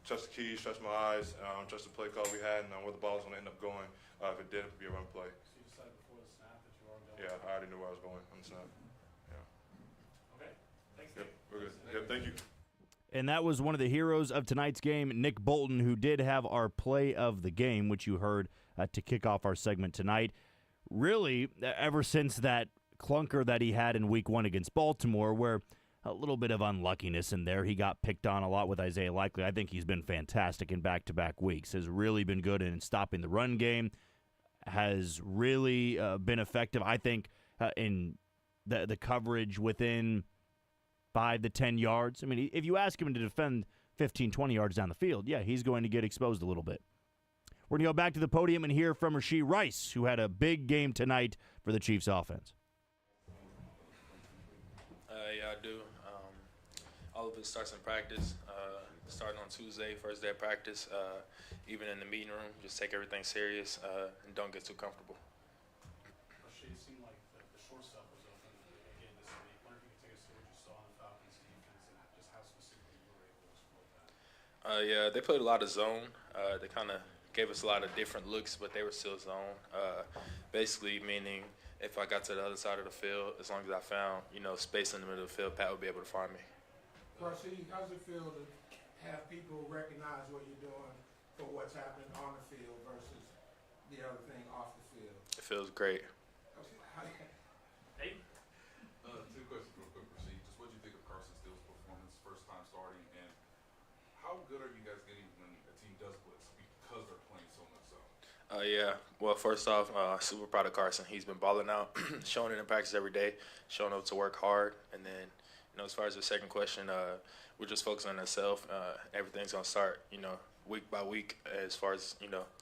trust the keys, trust my eyes, trust the play call we had, and where the ball was going to end up going. If it did, it would be a run play. So you decided before the snap that you are going. Yeah, I already knew where I was going on the snap. Yeah. Okay. Thanks. Yep, we're good. Yep, thank you. And that was one of the heroes of tonight's game, Nick Bolton, who did have our play of the game, which you heard to kick off our segment tonight. Really, ever since that clunker that he had in Week 1 against Baltimore, where a little bit of unluckiness in there, he got picked on a lot with Isaiah Likely. I think he's been fantastic in back-to-back weeks, has really been good in stopping the run game, has really been effective, I think, in the coverage within 5 to 10 yards. I mean, if you ask him to defend 15, 20 yards down the field, yeah, he's going to get exposed a little bit. We're going to go back to the podium and hear from Rashee Rice, who had a big game tonight for the Chiefs offense. Yeah, I do. All of it starts in practice. Starting on Tuesday, first day of practice, even in the meeting room, just take everything serious and don't get too comfortable. Rashee, it seemed like the short stuff was open again this week. I wonder if you could take us through what you saw in the Falcons defense and just how specifically you were able to exploit that. Yeah, they played a lot of zone. They kind of gave us a lot of different looks, but they were still zone. Basically meaning if I got to the other side of the field, as long as I found, space in the middle of the field, Pat would be able to find me. Rashee, how's it feel to have people recognize what you're doing for what's happening on the field versus the other thing off the field? It feels great. Hey. Two questions real quick, Rashee. Just what do you think of Carson Steele's performance, first time starting, and how good are you guys getting when a team does blitz because they're playing so much zone? Yeah. Well, first off, super proud of Carson. He's been balling out, showing it in practice every day, showing up to work hard. And then, as far as the second question, we're just focusing on ourselves. Everything's going to start, week by week as far as,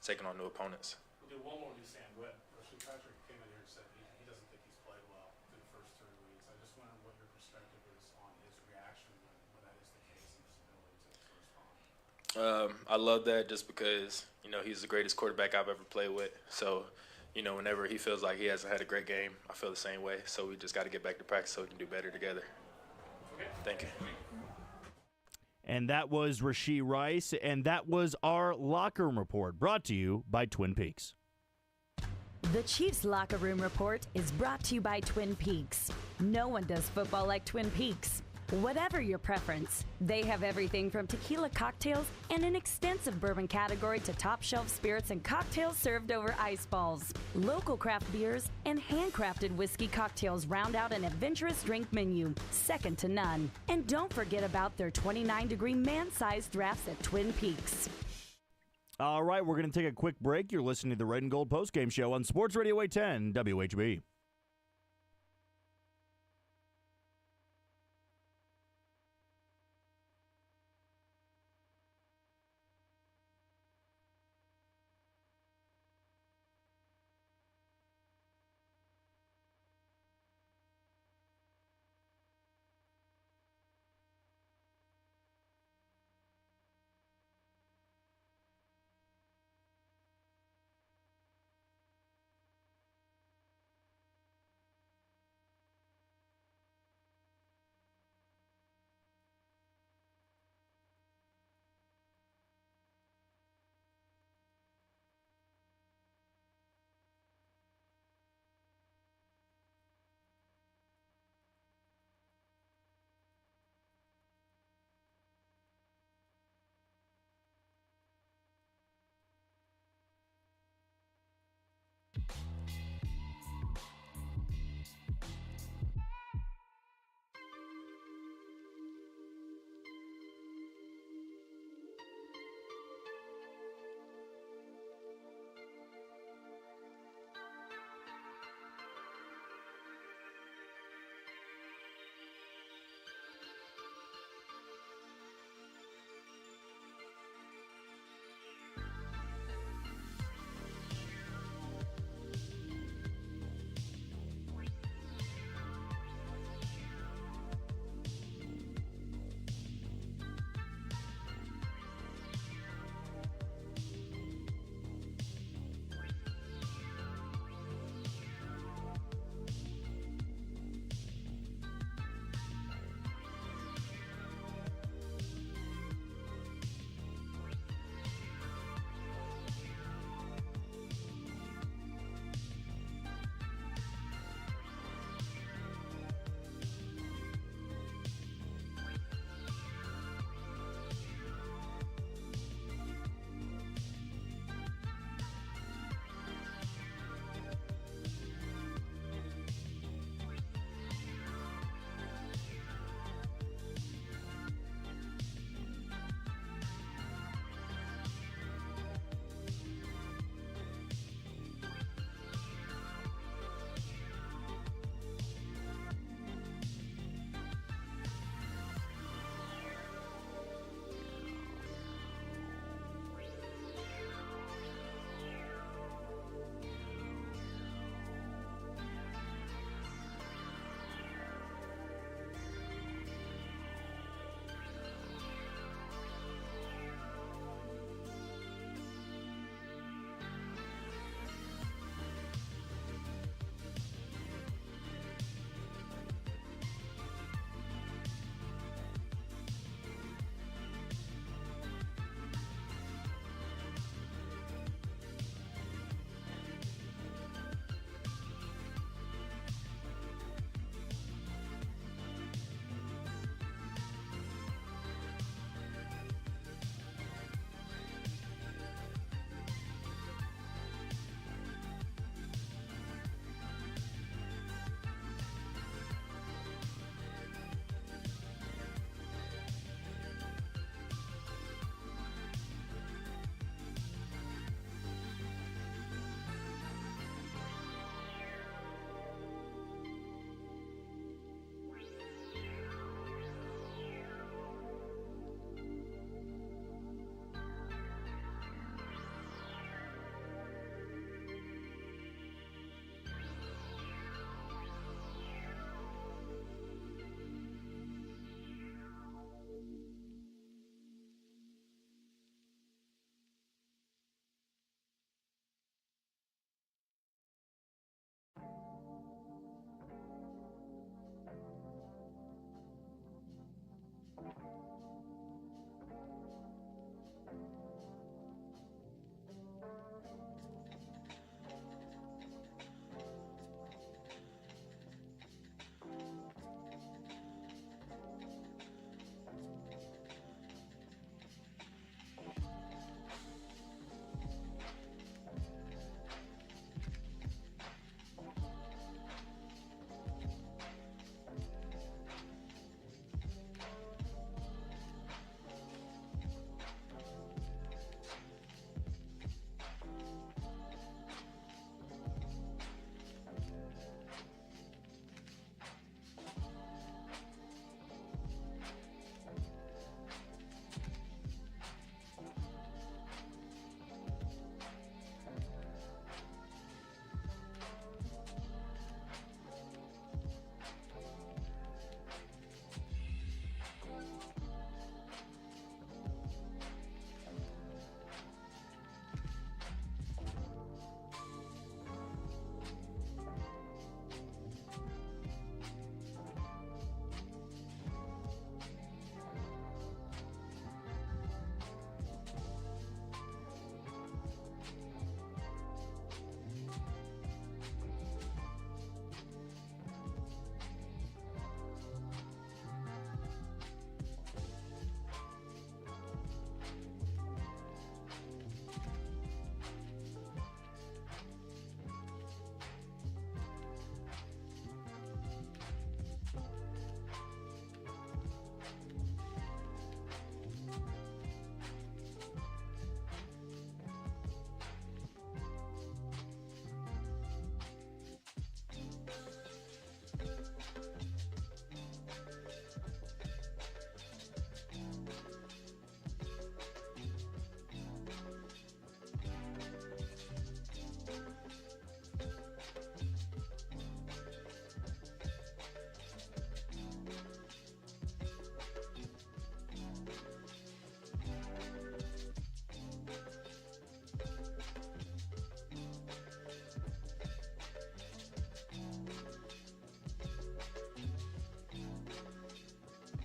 taking on new opponents. We'll do one more with Sam Webb. Rashee Patrick came in here and said he doesn't think he's played well through the first 3 weeks. I just wonder what your perspective is on his reaction when that is the case and his ability to respond. I love that just because, he's the greatest quarterback I've ever played with. So, whenever he feels like he hasn't had a great game, I feel the same way. So we just got to get back to practice so we can do better together. Okay. Thank you. And that was Rashee Rice, and that was our locker room report, brought to you by Twin Peaks. The Chiefs Locker Room Report is brought to you by Twin Peaks. No one does football like Twin Peaks. Whatever your preference, they have everything from tequila cocktails and an extensive bourbon category to top shelf spirits and cocktails served over ice balls. Local craft beers and handcrafted whiskey cocktails round out an adventurous drink menu, second to none. And don't forget about their 29-degree man-sized drafts at Twin Peaks. All right, we're going to take a quick break. You're listening to the Red and Gold Postgame Show on Sports Radio 810 WHB.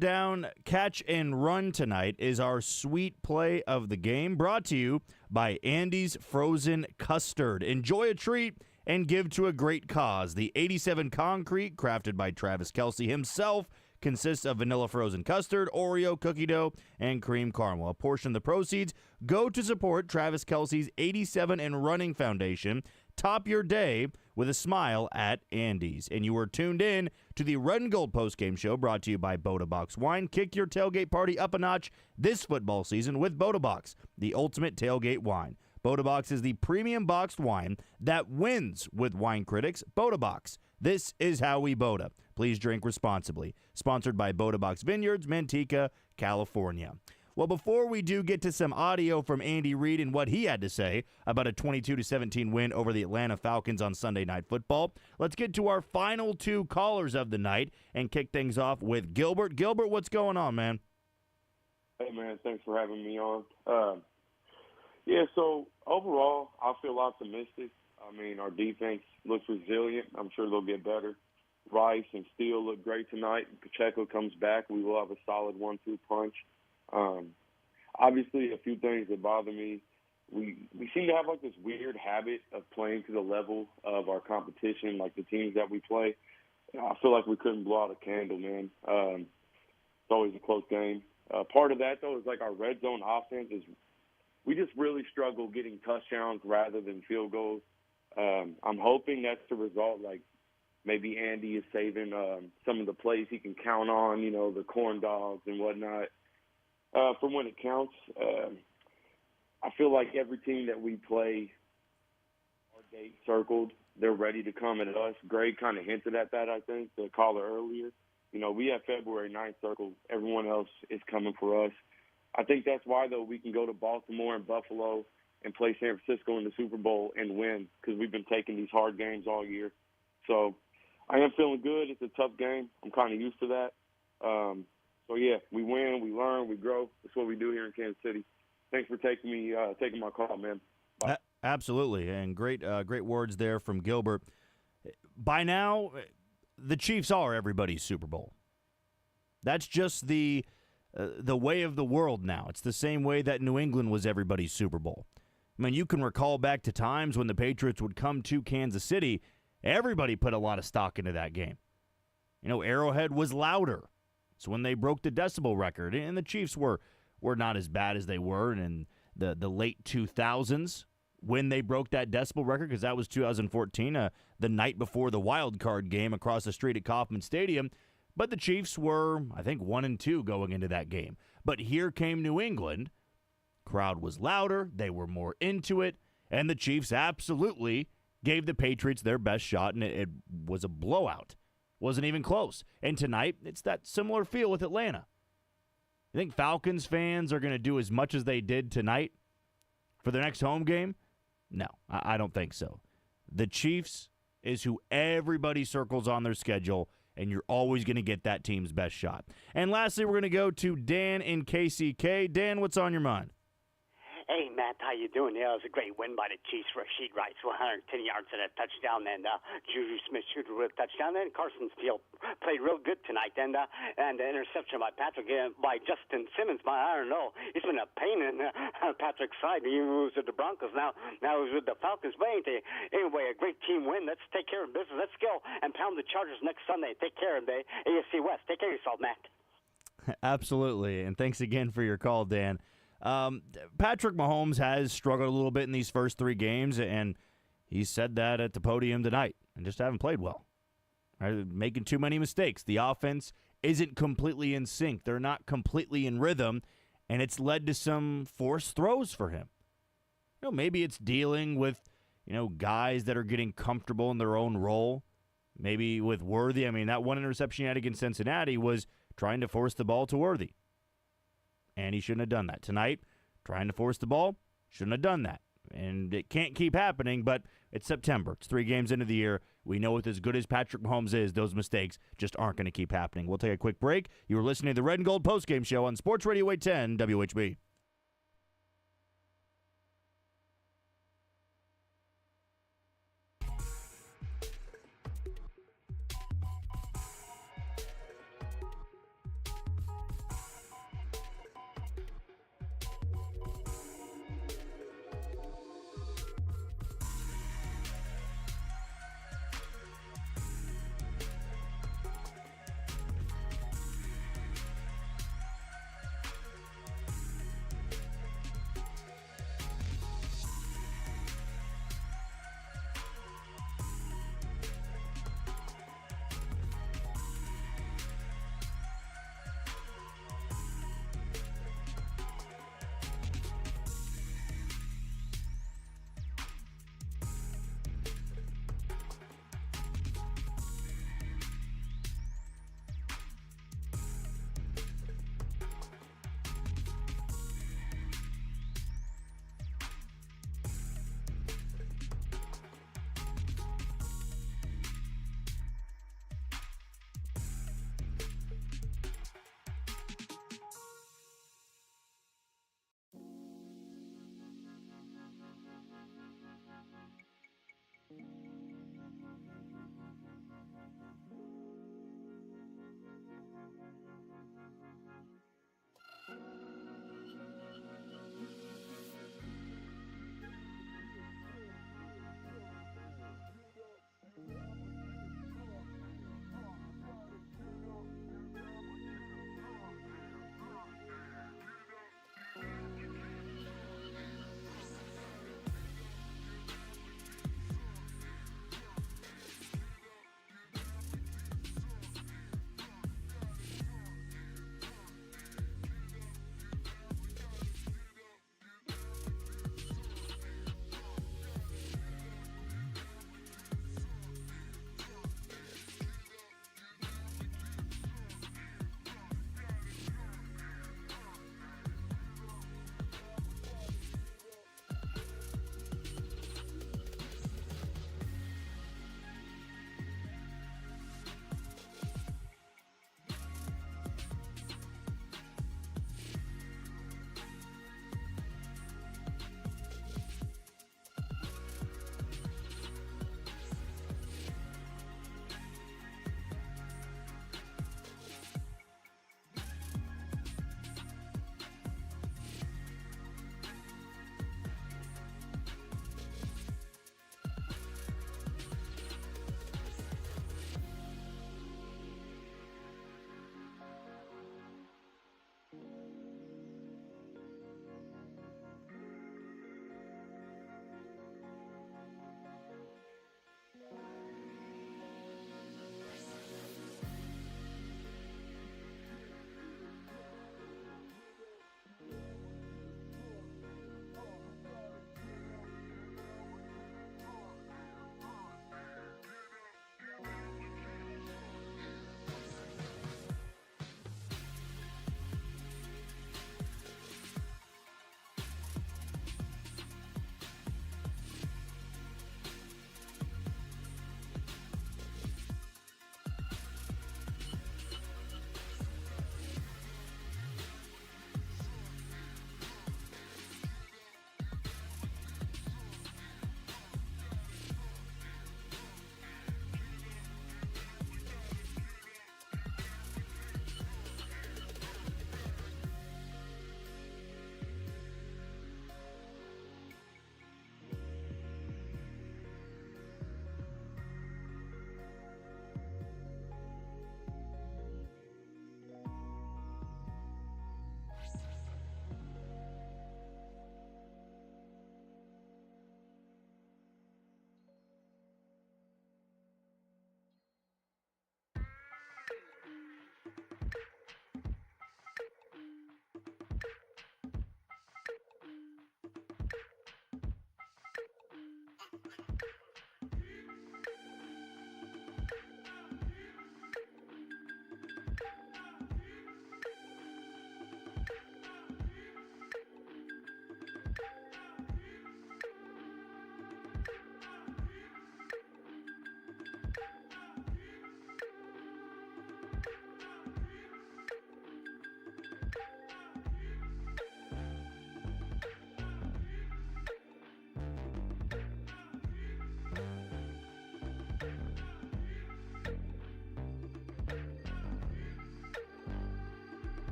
down, catch, and run tonight is our sweet play of the game, brought to you by Andy's Frozen Custard. Enjoy a treat and give to a great cause. The 87 Concrete, crafted by Travis Kelce himself, consists of vanilla frozen custard, Oreo, cookie dough, and cream caramel. A portion of the proceeds go to support Travis Kelce's 87 and Running Foundation. Top your day with a smile at Andy's. And you are tuned in to the Red and Gold Postgame Show, brought to you by Boda Box Wine. Kick your tailgate party up a notch this football season with Boda Box, the ultimate tailgate wine. Boda Box is the premium boxed wine that wins with wine critics. Boda Box, this is how we Boda. Please drink responsibly. Sponsored by Boda Box Vineyards, Manteca, California. Well, before we do get to some audio from Andy Reid and what he had to say about a 22-17 win over the Atlanta Falcons on Sunday Night Football, let's get to our final two callers of the night and kick things off with Gilbert. Gilbert, what's going on, man? Hey, man, thanks for having me on. Yeah, so overall, I feel optimistic. I mean, our defense looks resilient. I'm sure they'll get better. Rice and Steele look great tonight. Pacheco comes back. We will have a solid 1-2 punch. Obviously, a few things that bother me. We seem to have like this weird habit of playing to the level of our competition, like the teams that we play. I feel like we couldn't blow out a candle, man. It's always a close game. Part of that, though, is like our red zone offense is we just really struggle getting touchdowns rather than field goals. I'm hoping that's the result. Like maybe Andy is saving some of the plays he can count on, you know, the corn dogs and whatnot. From when it counts, I feel like every team that we play, our date circled, they're ready to come at us. Greg kind of hinted at that, I think, the caller earlier. You know, we have February 9th circled. Everyone else is coming for us. I think that's why, though, we can go to Baltimore and Buffalo and play San Francisco in the Super Bowl and win, because we've been taking these hard games all year. So I am feeling good. It's a tough game. I'm kind of used to that. So, yeah, we win, we learn, we grow. That's what we do here in Kansas City. Thanks for taking my call, man. Bye. Absolutely, and great words there from Gilbert. By now, the Chiefs are everybody's Super Bowl. That's just the way of the world now. It's the same way that New England was everybody's Super Bowl. I mean, you can recall back to times when the Patriots would come to Kansas City, everybody put a lot of stock into that game. You know, Arrowhead was louder. So when they broke the decibel record, and the Chiefs were not as bad as they were in the late 2000s when they broke that decibel record, because that was 2014, the night before the wild card game across the street at Kauffman Stadium. But the Chiefs were, I think, 1-2 going into that game. But here came New England. Crowd was louder. They were more into it. And the Chiefs absolutely gave the Patriots their best shot, and it was a blowout. Wasn't even close. And tonight, it's that similar feel with Atlanta. You think Falcons fans are going to do as much as they did tonight for their next home game? No, I don't think so. The Chiefs is who everybody circles on their schedule, and you're always going to get that team's best shot. And lastly, we're going to go to Dan in KCK. Dan, what's on your mind? Hey, Matt, how you doing? Yeah, it was a great win by the Chiefs. Rashid Rice, 110 yards and a touchdown, and Juju Smith-Schuster with a touchdown, and Carson Steele played real good tonight, and the interception by by Justin Simmons. I don't know, he's been a pain in Patrick's side. He was with the Broncos, now he's with the Falcons. But anyway, a great team win. Let's take care of business. Let's go and pound the Chargers next Sunday. Take care of the AFC West. Take care of yourself, Matt. Absolutely, and thanks again for your call, Dan. Patrick Mahomes has struggled a little bit in these first three games, and he said that at the podium tonight, and just haven't played well. Right? Making too many mistakes. The offense isn't completely in sync. They're not completely in rhythm, and it's led to some forced throws for him. You know, maybe it's dealing with, guys that are getting comfortable in their own role. Maybe with Worthy. I mean, that one interception he had against Cincinnati was trying to force the ball to Worthy. And he shouldn't have done that. Tonight, trying to force the ball, shouldn't have done that. And it can't keep happening, but it's September. It's 3 games into the year. We know with as good as Patrick Mahomes is, those mistakes just aren't going to keep happening. We'll take a quick break. You are listening to the Red and Gold Postgame Show on Sports Radio 810 WHB.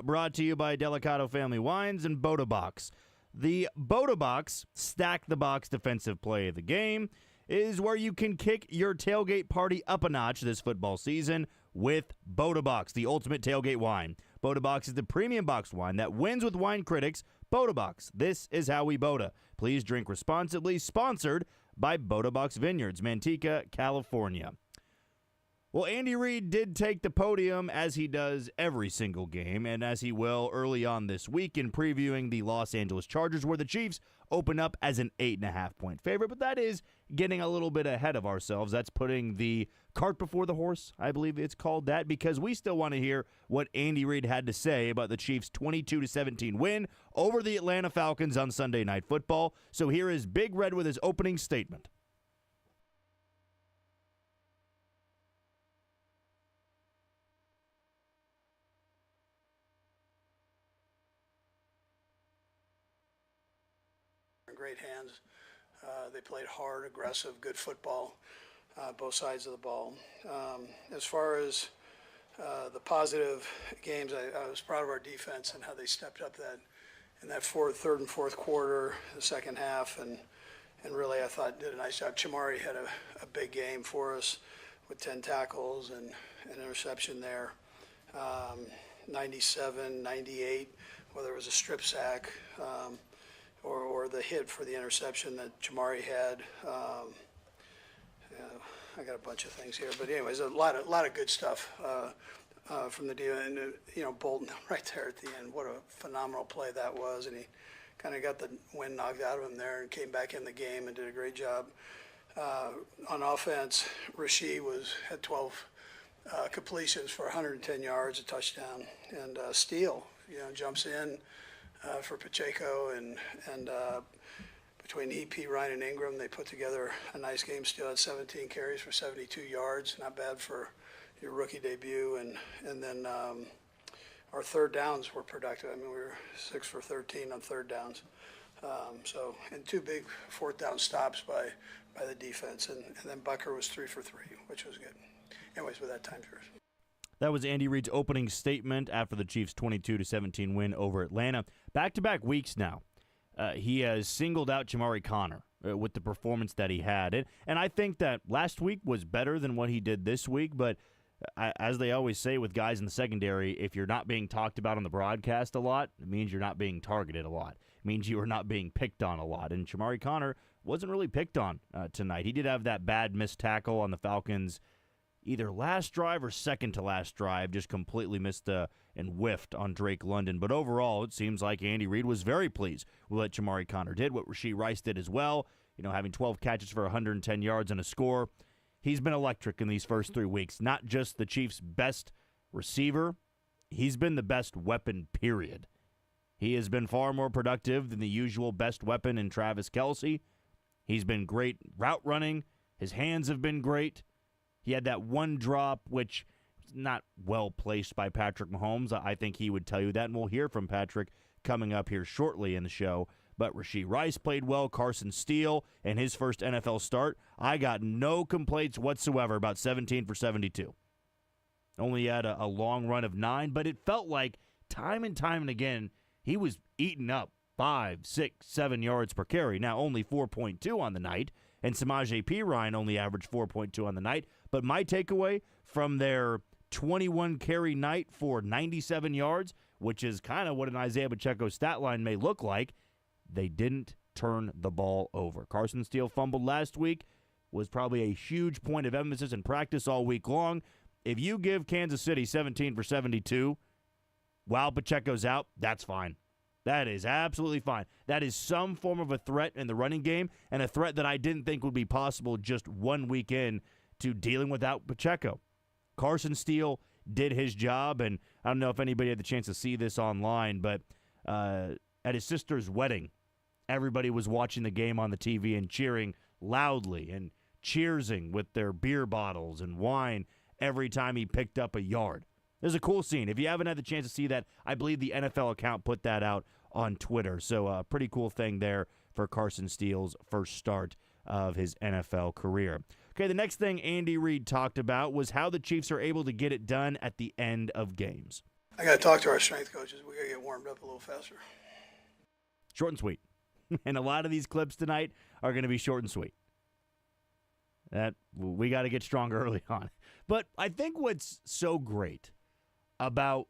brought to you by Delicato Family Wines and Boda Box. The Boda Box, Stack the Box defensive play of the game, is where you can kick your tailgate party up a notch this football season with Boda Box, the ultimate tailgate wine. Boda Box is the premium boxed wine that wins with wine critics. Boda Box, this is how we Boda. Please drink responsibly. Sponsored by Boda Box Vineyards, Manteca, California. Well, Andy Reid did take the podium, as he does every single game, and as he will early on this week in previewing the Los Angeles Chargers, where the Chiefs open up as an 8.5-point favorite. But that is getting a little bit ahead of ourselves. That's putting the cart before the horse, I believe it's called that, because we still want to hear what Andy Reid had to say about the Chiefs' 22-17 win over the Atlanta Falcons on Sunday Night Football. So here is Big Red with his opening statement. Great hands. They played hard, aggressive, good football, both sides of the ball. As far as the positive games, I was proud of our defense and how they stepped up in that third and fourth quarter, the second half, and really I thought did a nice job. Chamari had a big game for us with 10 tackles and an interception there. 97, 98, whether it was a strip sack, or the hit for the interception that Chamari had. I got a bunch of things here, but anyways, a lot of good stuff from the deal. And Bolton right there at the end, what a phenomenal play that was, and he kind of got the wind knocked out of him there and came back in the game and did a great job. On offense, Rashid had 12 completions for 110 yards, a touchdown, and Steele, jumps in for Pacheco, and between EP, Ryan, and Ingram, they put together a nice game. Still had 17 carries for 72 yards, not bad for your rookie debut. And then our third downs were productive. I mean, we were 6 for 13 on third downs. And 2 big fourth down stops by the defense. And then Bucker was 3 for 3, which was good. Anyways, with that, time's yours. That was Andy Reid's opening statement after the Chiefs' 22-17 win over Atlanta. Back-to-back weeks now, he has singled out Chamari Connor with the performance that he had. And I think that last week was better than what he did this week, but as they always say with guys in the secondary, if you're not being talked about on the broadcast a lot, it means you're not being targeted a lot. It means you are not being picked on a lot. And Chamari Connor wasn't really picked on tonight. He did have that bad missed tackle on the Falcons' either last drive or second to last drive, just completely missed and whiffed on Drake London. But overall, it seems like Andy Reid was very pleased with what Chamari Connor did, what Rashid Rice did as well, having 12 catches for 110 yards and a score. He's been electric in these first 3 weeks. Not just the Chiefs' best receiver, he's been the best weapon, period. He has been far more productive than the usual best weapon in Travis Kelce. He's been great route running. His hands have been great. He had that one drop, which was not well placed by Patrick Mahomes. I think he would tell you that, and we'll hear from Patrick coming up here shortly in the show. But Rashid Rice played well. Carson Steele in his first NFL start. I got no complaints whatsoever about 17 for 72. Only had a long run of 9, but it felt like time and again he was eating up 5, 6, 7 yards per carry. Now only 4.2 on the night, and Samaje Perine only averaged 4.2 on the night. But my takeaway from their 21 carry night for 97 yards, which is kind of what an Isaiah Pacheco stat line may look like, they didn't turn the ball over. Carson Steele fumbled last week, was probably a huge point of emphasis in practice all week long. If you give Kansas City 17 for 72 while Pacheco's out, that's fine. That is absolutely fine. That is some form of a threat in the running game, and a threat that I didn't think would be possible just 1 week in to dealing without Pacheco. Carson Steele did his job, and I don't know if anybody had the chance to see this online, but at his sister's wedding, everybody was watching the game on the TV and cheering loudly and cheersing with their beer bottles and wine every time he picked up a yard. It was a cool scene. If you haven't had the chance to see that, I believe the NFL account put that out on Twitter. So a pretty cool thing there for Carson Steele's first start of his NFL career. Okay, the next thing Andy Reid talked about was how the Chiefs are able to get it done at the end of games. I got to talk to our strength coaches. We got to get warmed up a little faster. Short and sweet. And a lot of these clips tonight are going to be short and sweet. That we got to get stronger early on. But I think what's so great about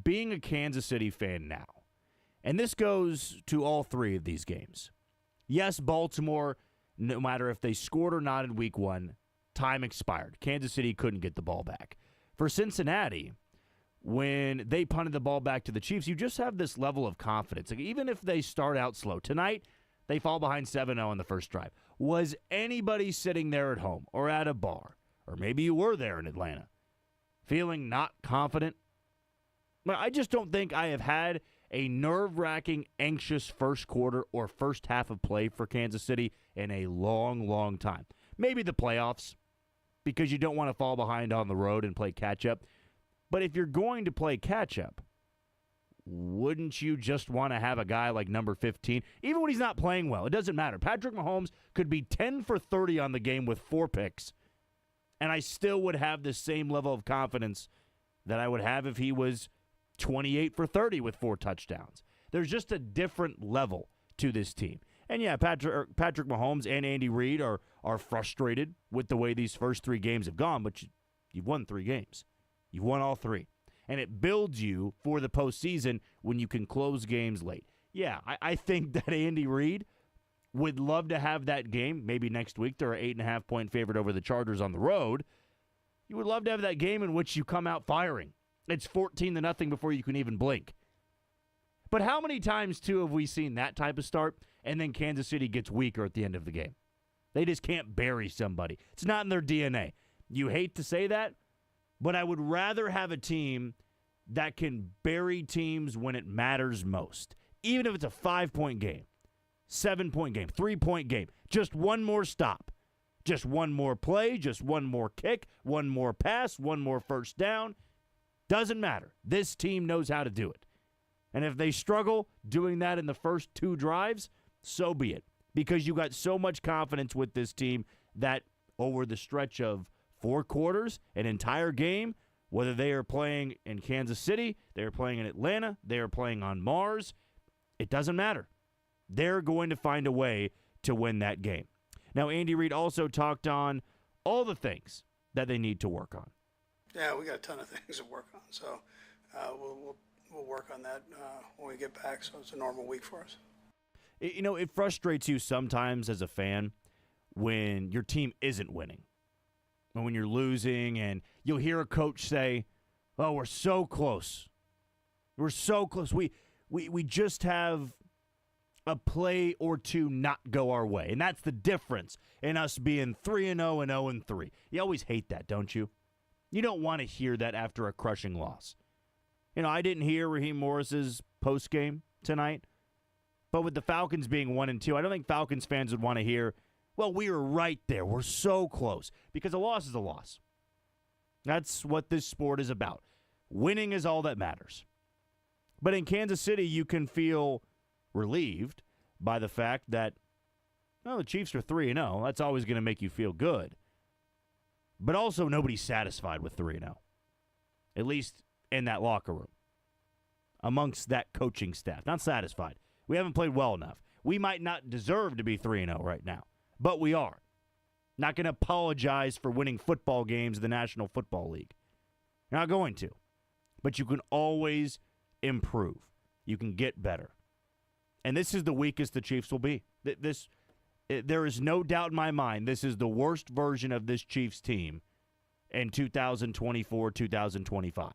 being a Kansas City fan now, and this goes to all three of these games. Yes, Baltimore, no matter if they scored or not in week one, time expired. Kansas City couldn't get the ball back. For Cincinnati, when they punted the ball back to the Chiefs, you just have this level of confidence. Like, even if they start out slow. Tonight, they fall behind 7-0 on the first drive. Was anybody sitting there at home or at a bar, or maybe you were there in Atlanta, feeling not confident? Well, I just don't think I have had a nerve-wracking, anxious first quarter or first half of play for Kansas City in a long, long time. Maybe the playoffs, because you don't want to fall behind on the road and play catch-up. But if you're going to play catch-up, wouldn't you just want to have a guy like number 15? Even when he's not playing well, it doesn't matter. Patrick Mahomes could be 10 for 30 on the game with 4 picks, and I still would have the same level of confidence that I would have if he was 28 for 30 with 4 touchdowns. There's just a different level to this team. And yeah, Patrick Mahomes and Andy Reid are frustrated with the way these first 3 games have gone, but you've won 3 games. You've won all 3. And it builds you for the postseason when you can close games late. Yeah, I think that Andy Reid would love to have that game. Maybe next week they're an 8.5-point favorite over the Chargers on the road. You would love to have that game in which you come out firing. It's 14-0 before you can even blink. But how many times, too, have we seen that type of start, and then Kansas City gets weaker at the end of the game? They just can't bury somebody. It's not in their DNA. You hate to say that, but I would rather have a team that can bury teams when it matters most. Even if it's a 5-point game, 7-point game, 3-point game, just one more stop. Just one more play, just one more kick, one more pass, one more first down. Doesn't matter. This team knows how to do it. And if they struggle doing that in the first 2 drives, so be it. Because you got so much confidence with this team that over the stretch of 4 quarters, an entire game, whether they are playing in Kansas City, they are playing in Atlanta, they are playing on Mars, it doesn't matter. They're going to find a way to win that game. Now, Andy Reid also talked on all the things that they need to work on. Yeah, we got a ton of things to work on, so we'll work on that when we get back, so it's a normal week for us. You know, it frustrates you sometimes as a fan when your team isn't winning, and when you're losing, and you'll hear a coach say, oh, we're so close. We're so close. We just have a play or 2 not go our way, and that's the difference in us being 3-0 and 0-3. You always hate that, don't you? You don't want to hear that after a crushing loss. You know, I didn't hear Raheem Morris's postgame tonight, but with the Falcons being 1-2, I don't think Falcons fans would want to hear, well, we were right there. We're so close. Because a loss is a loss. That's what this sport is about. Winning is all that matters. But in Kansas City, you can feel relieved by the fact that, well, the Chiefs are 3-0. That's always going to make you feel good. But also, nobody's satisfied with 3-0, at least in that locker room, amongst that coaching staff. Not satisfied. We haven't played well enough. We might not deserve to be 3-0 right now, but we are. Not going to apologize for winning football games in the National Football League. You're not going to. But you can always improve. You can get better. And this is the weakest the Chiefs will be. There is no doubt in my mind this is the worst version of this Chiefs team in 2024-2025.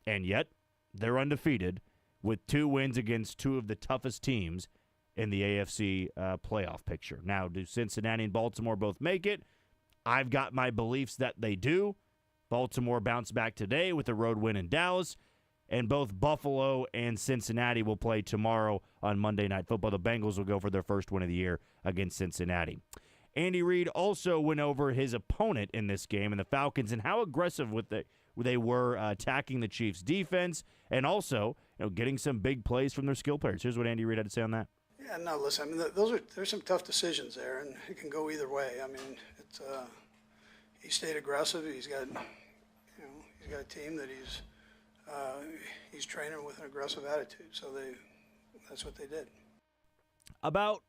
And yet, they're undefeated with 2 wins against 2 of the toughest teams in the AFC playoff picture. Now, do Cincinnati and Baltimore both make it? I've got my beliefs that they do. Baltimore bounced back today with a road win in Dallas. And both Buffalo and Cincinnati will play tomorrow on Monday Night Football. The Bengals will go for their first win of the year against Cincinnati. Andy Reid also went over his opponent in this game and the Falcons and how aggressive they were attacking the Chiefs' defense and also getting some big plays from their skill players. Here's what Andy Reid had to say on that. Yeah, no, listen, I mean, there's some tough decisions there, and it can go either way. I mean, he stayed aggressive. He's got a team that he's he's training with an aggressive attitude. So that's what they did. About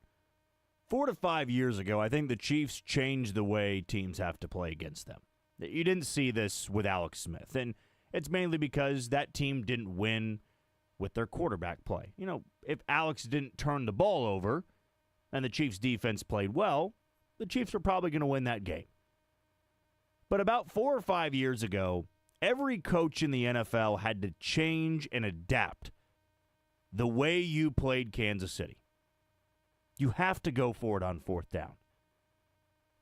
4 to 5 years ago, I think the Chiefs changed the way teams have to play against them. You didn't see this with Alex Smith, and it's mainly because that team didn't win with their quarterback play. You know, if Alex didn't turn the ball over and the Chiefs' defense played well, the Chiefs were probably going to win that game. But about 4 or 5 years ago, every coach in the NFL had to change and adapt the way you played Kansas City. You have to go for it on 4th down.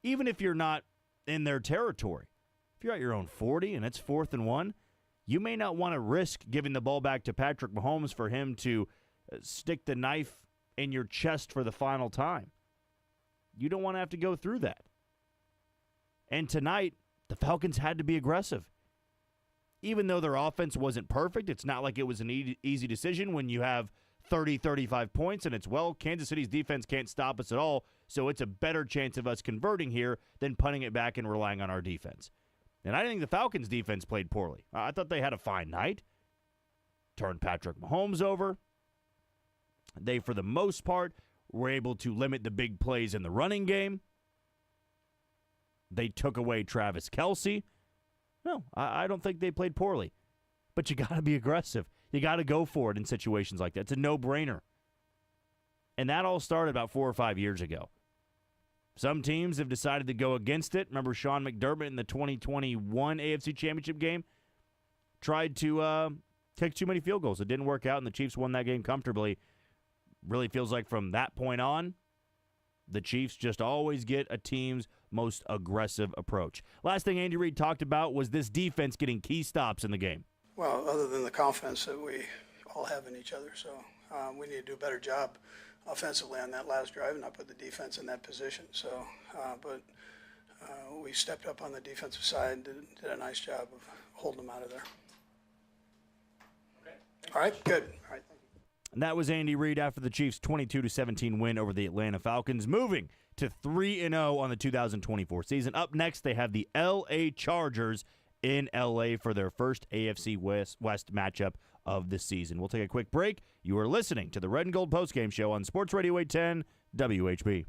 Even if you're not in their territory. If you're at your own 40 and it's 4th and 1, you may not want to risk giving the ball back to Patrick Mahomes for him to stick the knife in your chest for the final time. You don't want to have to go through that. And tonight, the Falcons had to be aggressive. Even though their offense wasn't perfect, it's not like it was an easy decision when you have 30, 35 points, and it's, well, Kansas City's defense can't stop us at all, so it's a better chance of us converting here than punting it back and relying on our defense. And I think the Falcons' defense played poorly. I thought they had a fine night. Turned Patrick Mahomes over. They, for the most part, were able to limit the big plays in the running game. They took away Travis Kelce. No, I don't think they played poorly. But you got to be aggressive. You got to go for it in situations like that. It's a no-brainer. And that all started about 4 or 5 years ago. Some teams have decided to go against it. Remember Sean McDermott in the 2021 AFC Championship game? Tried to kick too many field goals. It didn't work out, and the Chiefs won that game comfortably. Really feels like from that point on, the Chiefs just always get a team's most aggressive approach. Last thing Andy Reid talked about was this defense getting key stops in the game. Well, other than the confidence that we all have in each other. So we need to do a better job offensively on that last drive and not put the defense in that position. So, but we stepped up on the defensive side, did a nice job of holding them out of there. Okay. All right, good. All right. And that was Andy Reid after the Chiefs' 22-17 win over the Atlanta Falcons, moving to 3-0 on the 2024 season. Up next, they have the L.A. Chargers in L.A. for their first AFC West matchup of the season. We'll take a quick break. You are listening to the Red and Gold Postgame Show on Sports Radio 810 WHB.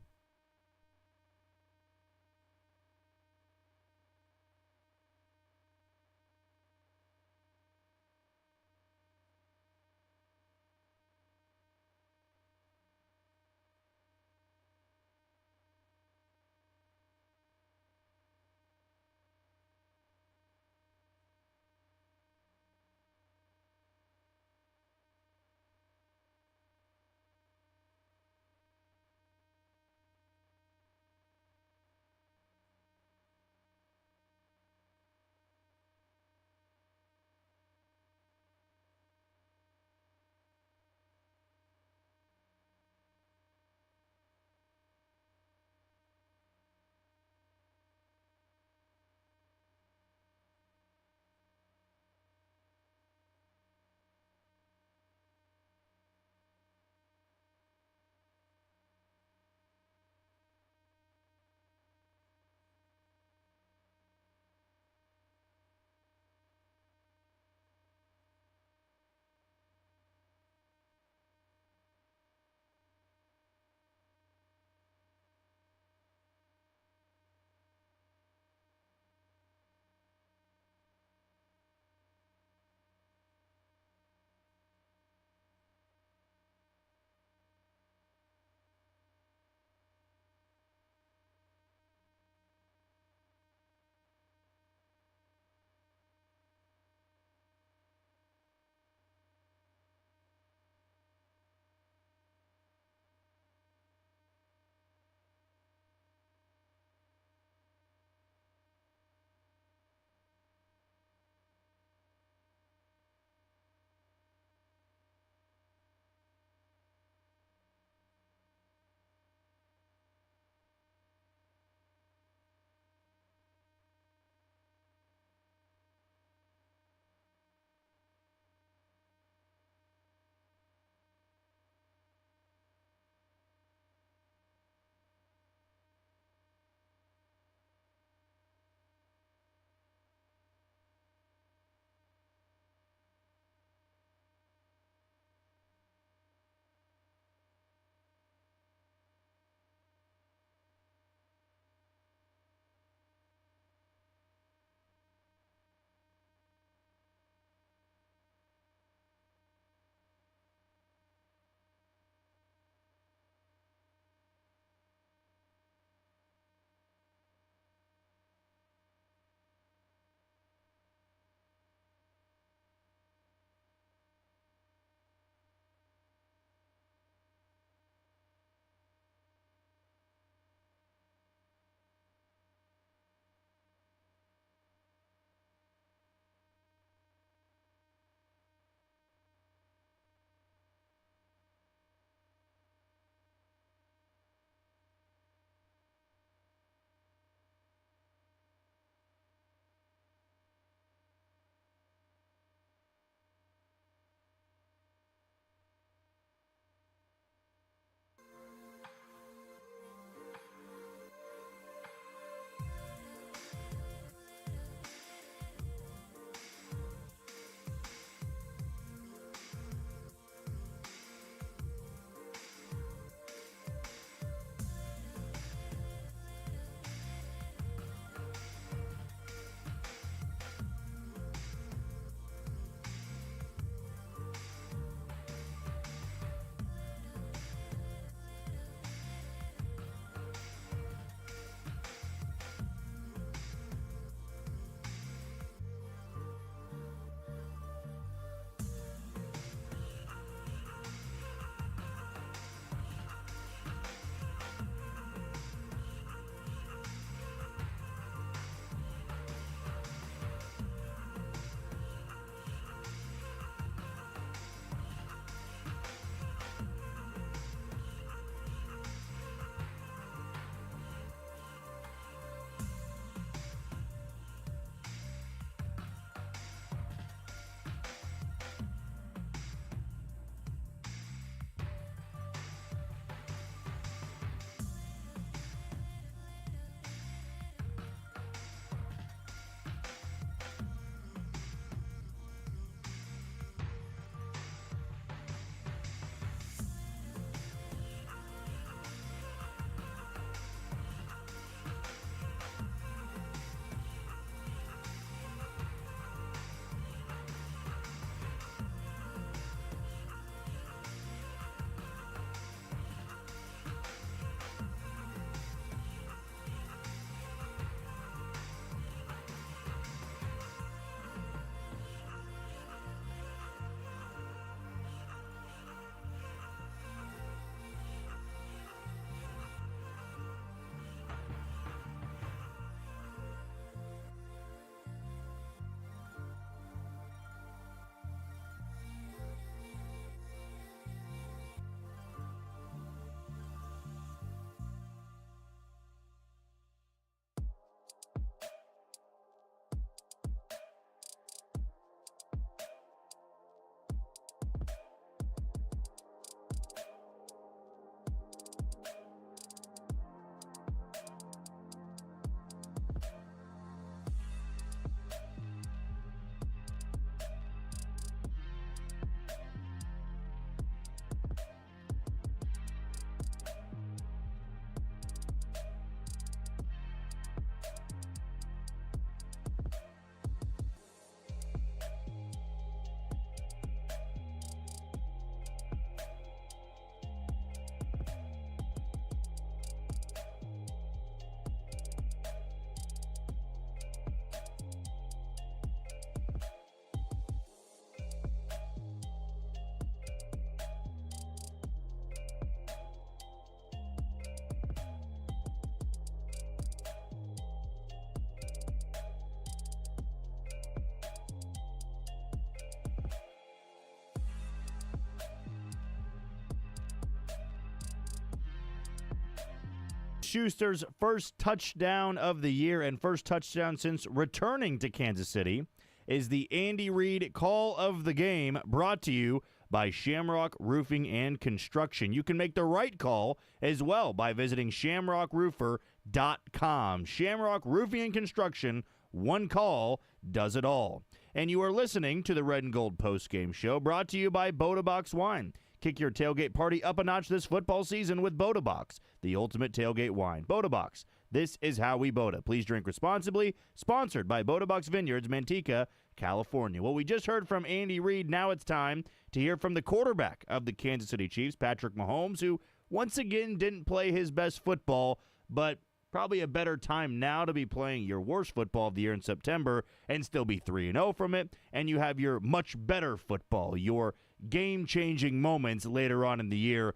Smith-Schuster's first touchdown of the year and first touchdown since returning to Kansas City is the Andy Reid Call of the Game, brought to you by Shamrock Roofing and Construction. You can make the right call as well by visiting shamrockroofer.com. Shamrock Roofing and Construction, one call does it all. And you are listening to the Red and Gold Postgame Show, brought to you by Boda Box Wine. Kick your tailgate party up a notch this football season with Boda Box, the ultimate tailgate wine. Boda Box, this is how we Boda. Please drink responsibly. Sponsored by Boda Box Vineyards, Manteca, California. Well, we just heard from Andy Reid. Now it's time to hear from the quarterback of the Kansas City Chiefs, Patrick Mahomes, who once again didn't play his best football, but probably a better time now to be playing your worst football of the year in September and still be 3-0 from it. And you have your much better football, your game-changing moments later on in the year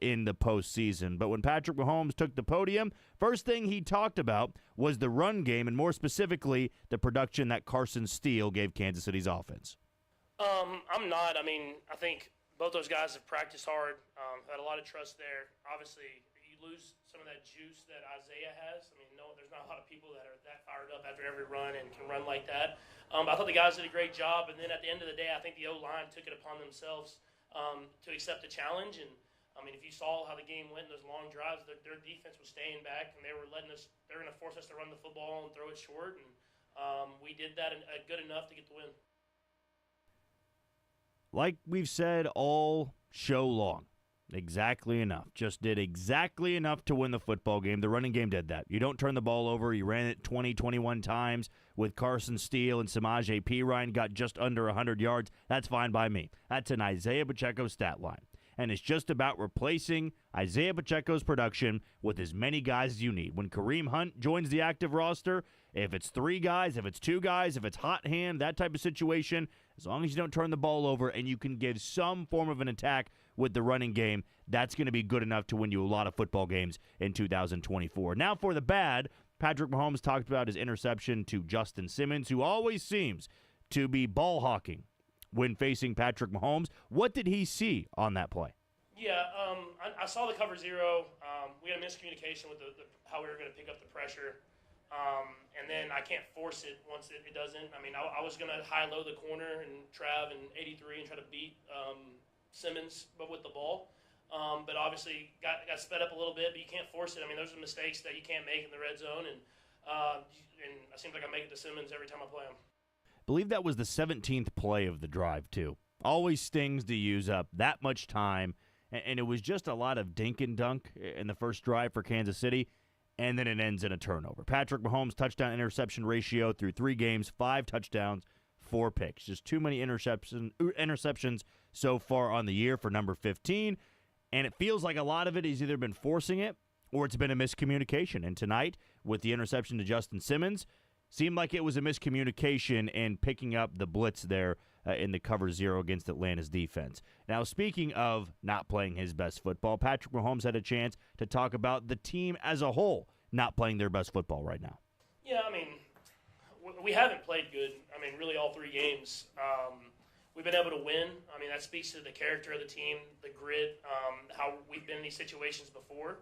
in the postseason. But when Patrick Mahomes took the podium, first thing he talked about was the run game, and more specifically, the production that Carson Steele gave Kansas City's offense. I'm not. I mean, I think both those guys have practiced hard, had a lot of trust there. Obviously, you lose some of that juice that Isaiah has. I mean, no, there's not a lot of people that are that fired up after every run and can run like that. But I thought the guys did a great job. And then at the end of the day, I think the O-line took it upon themselves to accept the challenge. And, I mean, if you saw how the game went in those long drives, their defense was staying back, and they were going to force us to run the football and throw it short. And we did that good enough to get the win. Like we've said all show long, exactly enough. Just did exactly enough to win the football game. The running game did that. You don't turn the ball over. You ran it 20, 21 times with Carson Steele and Samaje Perine, got just under 100 yards. That's fine by me. That's an Isaiah Pacheco stat line. And it's just about replacing Isaiah Pacheco's production with as many guys as you need. When Kareem Hunt joins the active roster, if it's 3 guys, if it's 2 guys, if it's hot hand, that type of situation, as long as you don't turn the ball over and you can give some form of an attack with the running game, that's going to be good enough to win you a lot of football games in 2024. Now for the bad, Patrick Mahomes talked about his interception to Justin Simmons, who always seems to be ball hawking when facing Patrick Mahomes. What did he see on that play? Yeah, I saw the cover zero. We had a miscommunication with how we were going to pick up the pressure. And then I can't force it once it doesn't. I mean, I was going to high-low the corner and Trav and 83 and try to beat Simmons, but with the ball. But obviously got sped up a little bit, but you can't force it. I mean, those are mistakes that you can't make in the red zone. And it seems like I make it to Simmons every time I play him. I believe that was the 17th play of the drive, too. Always stings to use up that much time. And it was just a lot of dink and dunk in the first drive for Kansas City. And then it ends in a turnover. Patrick Mahomes' touchdown-interception ratio through 3 games, 5 touchdowns, 4 picks. Just too many interceptions so far on the year for number 15. And it feels like a lot of it has either been forcing it or it's been a miscommunication. And tonight, with the interception to Justin Simmons, seemed like it was a miscommunication in picking up the blitz there in the cover zero against Atlanta's defense. Now, speaking of not playing his best football, Patrick Mahomes had a chance to talk about the team as a whole not playing their best football right now. Yeah, I mean, we haven't played good. I mean, really all 3 games. We've been able to win. I mean, that speaks to the character of the team, the grit, how we've been in these situations before.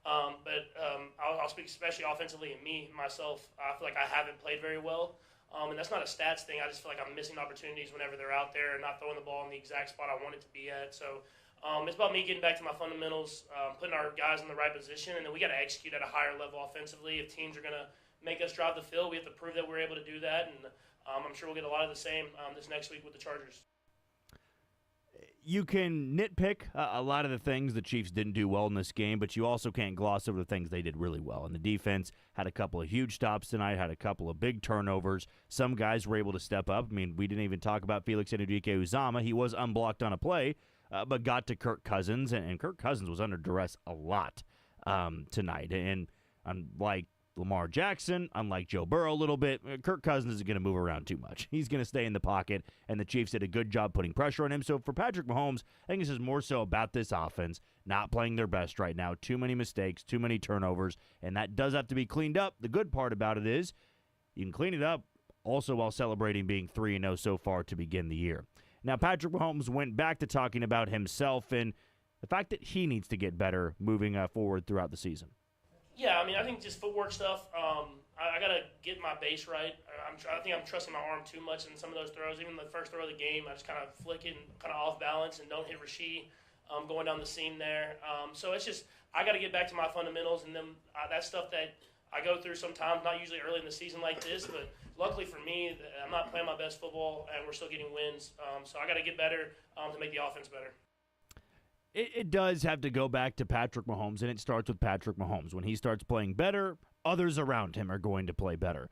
But I'll speak especially offensively, and myself, I feel like I haven't played very well. And that's not a stats thing. I just feel like I'm missing opportunities whenever they're out there and not throwing the ball in the exact spot I want it to be at. So it's about me getting back to my fundamentals, putting our guys in the right position, and then we got to execute at a higher level offensively. If teams are going to make us drive the field, we have to prove that we're able to do that. And I'm sure we'll get a lot of the same this next week with the Chargers. You can nitpick a lot of the things the Chiefs didn't do well in this game, but you also can't gloss over the things they did really well. And the defense had a couple of huge stops tonight, had a couple of big turnovers. Some guys were able to step up. I mean, we didn't even talk about Felix Anudike-Uzomah. He was unblocked on a play, but got to Kirk Cousins, and Kirk Cousins was under duress a lot tonight. And unlike Lamar Jackson, unlike Joe Burrow a little bit, Kirk Cousins isn't going to move around too much. He's going to stay in the pocket, and the Chiefs did a good job putting pressure on him. So for Patrick Mahomes, I think this is more so about this offense not playing their best right now. Too many mistakes, too many turnovers, and that does have to be cleaned up. The good part about it is you can clean it up also while celebrating being 3-0 so far to begin the year. Now, Patrick Mahomes went back to talking about himself and the fact that he needs to get better moving forward throughout the season. Yeah, I mean, I think just footwork stuff. I got to get my base right. I think I'm trusting my arm too much in some of those throws. Even the first throw of the game, I just kind of flick it and kind of off balance and don't hit Rasheed going down the seam there. So it's just I got to get back to my fundamentals, and then that's stuff that I go through sometimes, not usually early in the season like this, but luckily for me, I'm not playing my best football, and we're still getting wins. So I got to get better to make the offense better. It does have to go back to Patrick Mahomes, and it starts with Patrick Mahomes. When he starts playing better, others around him are going to play better.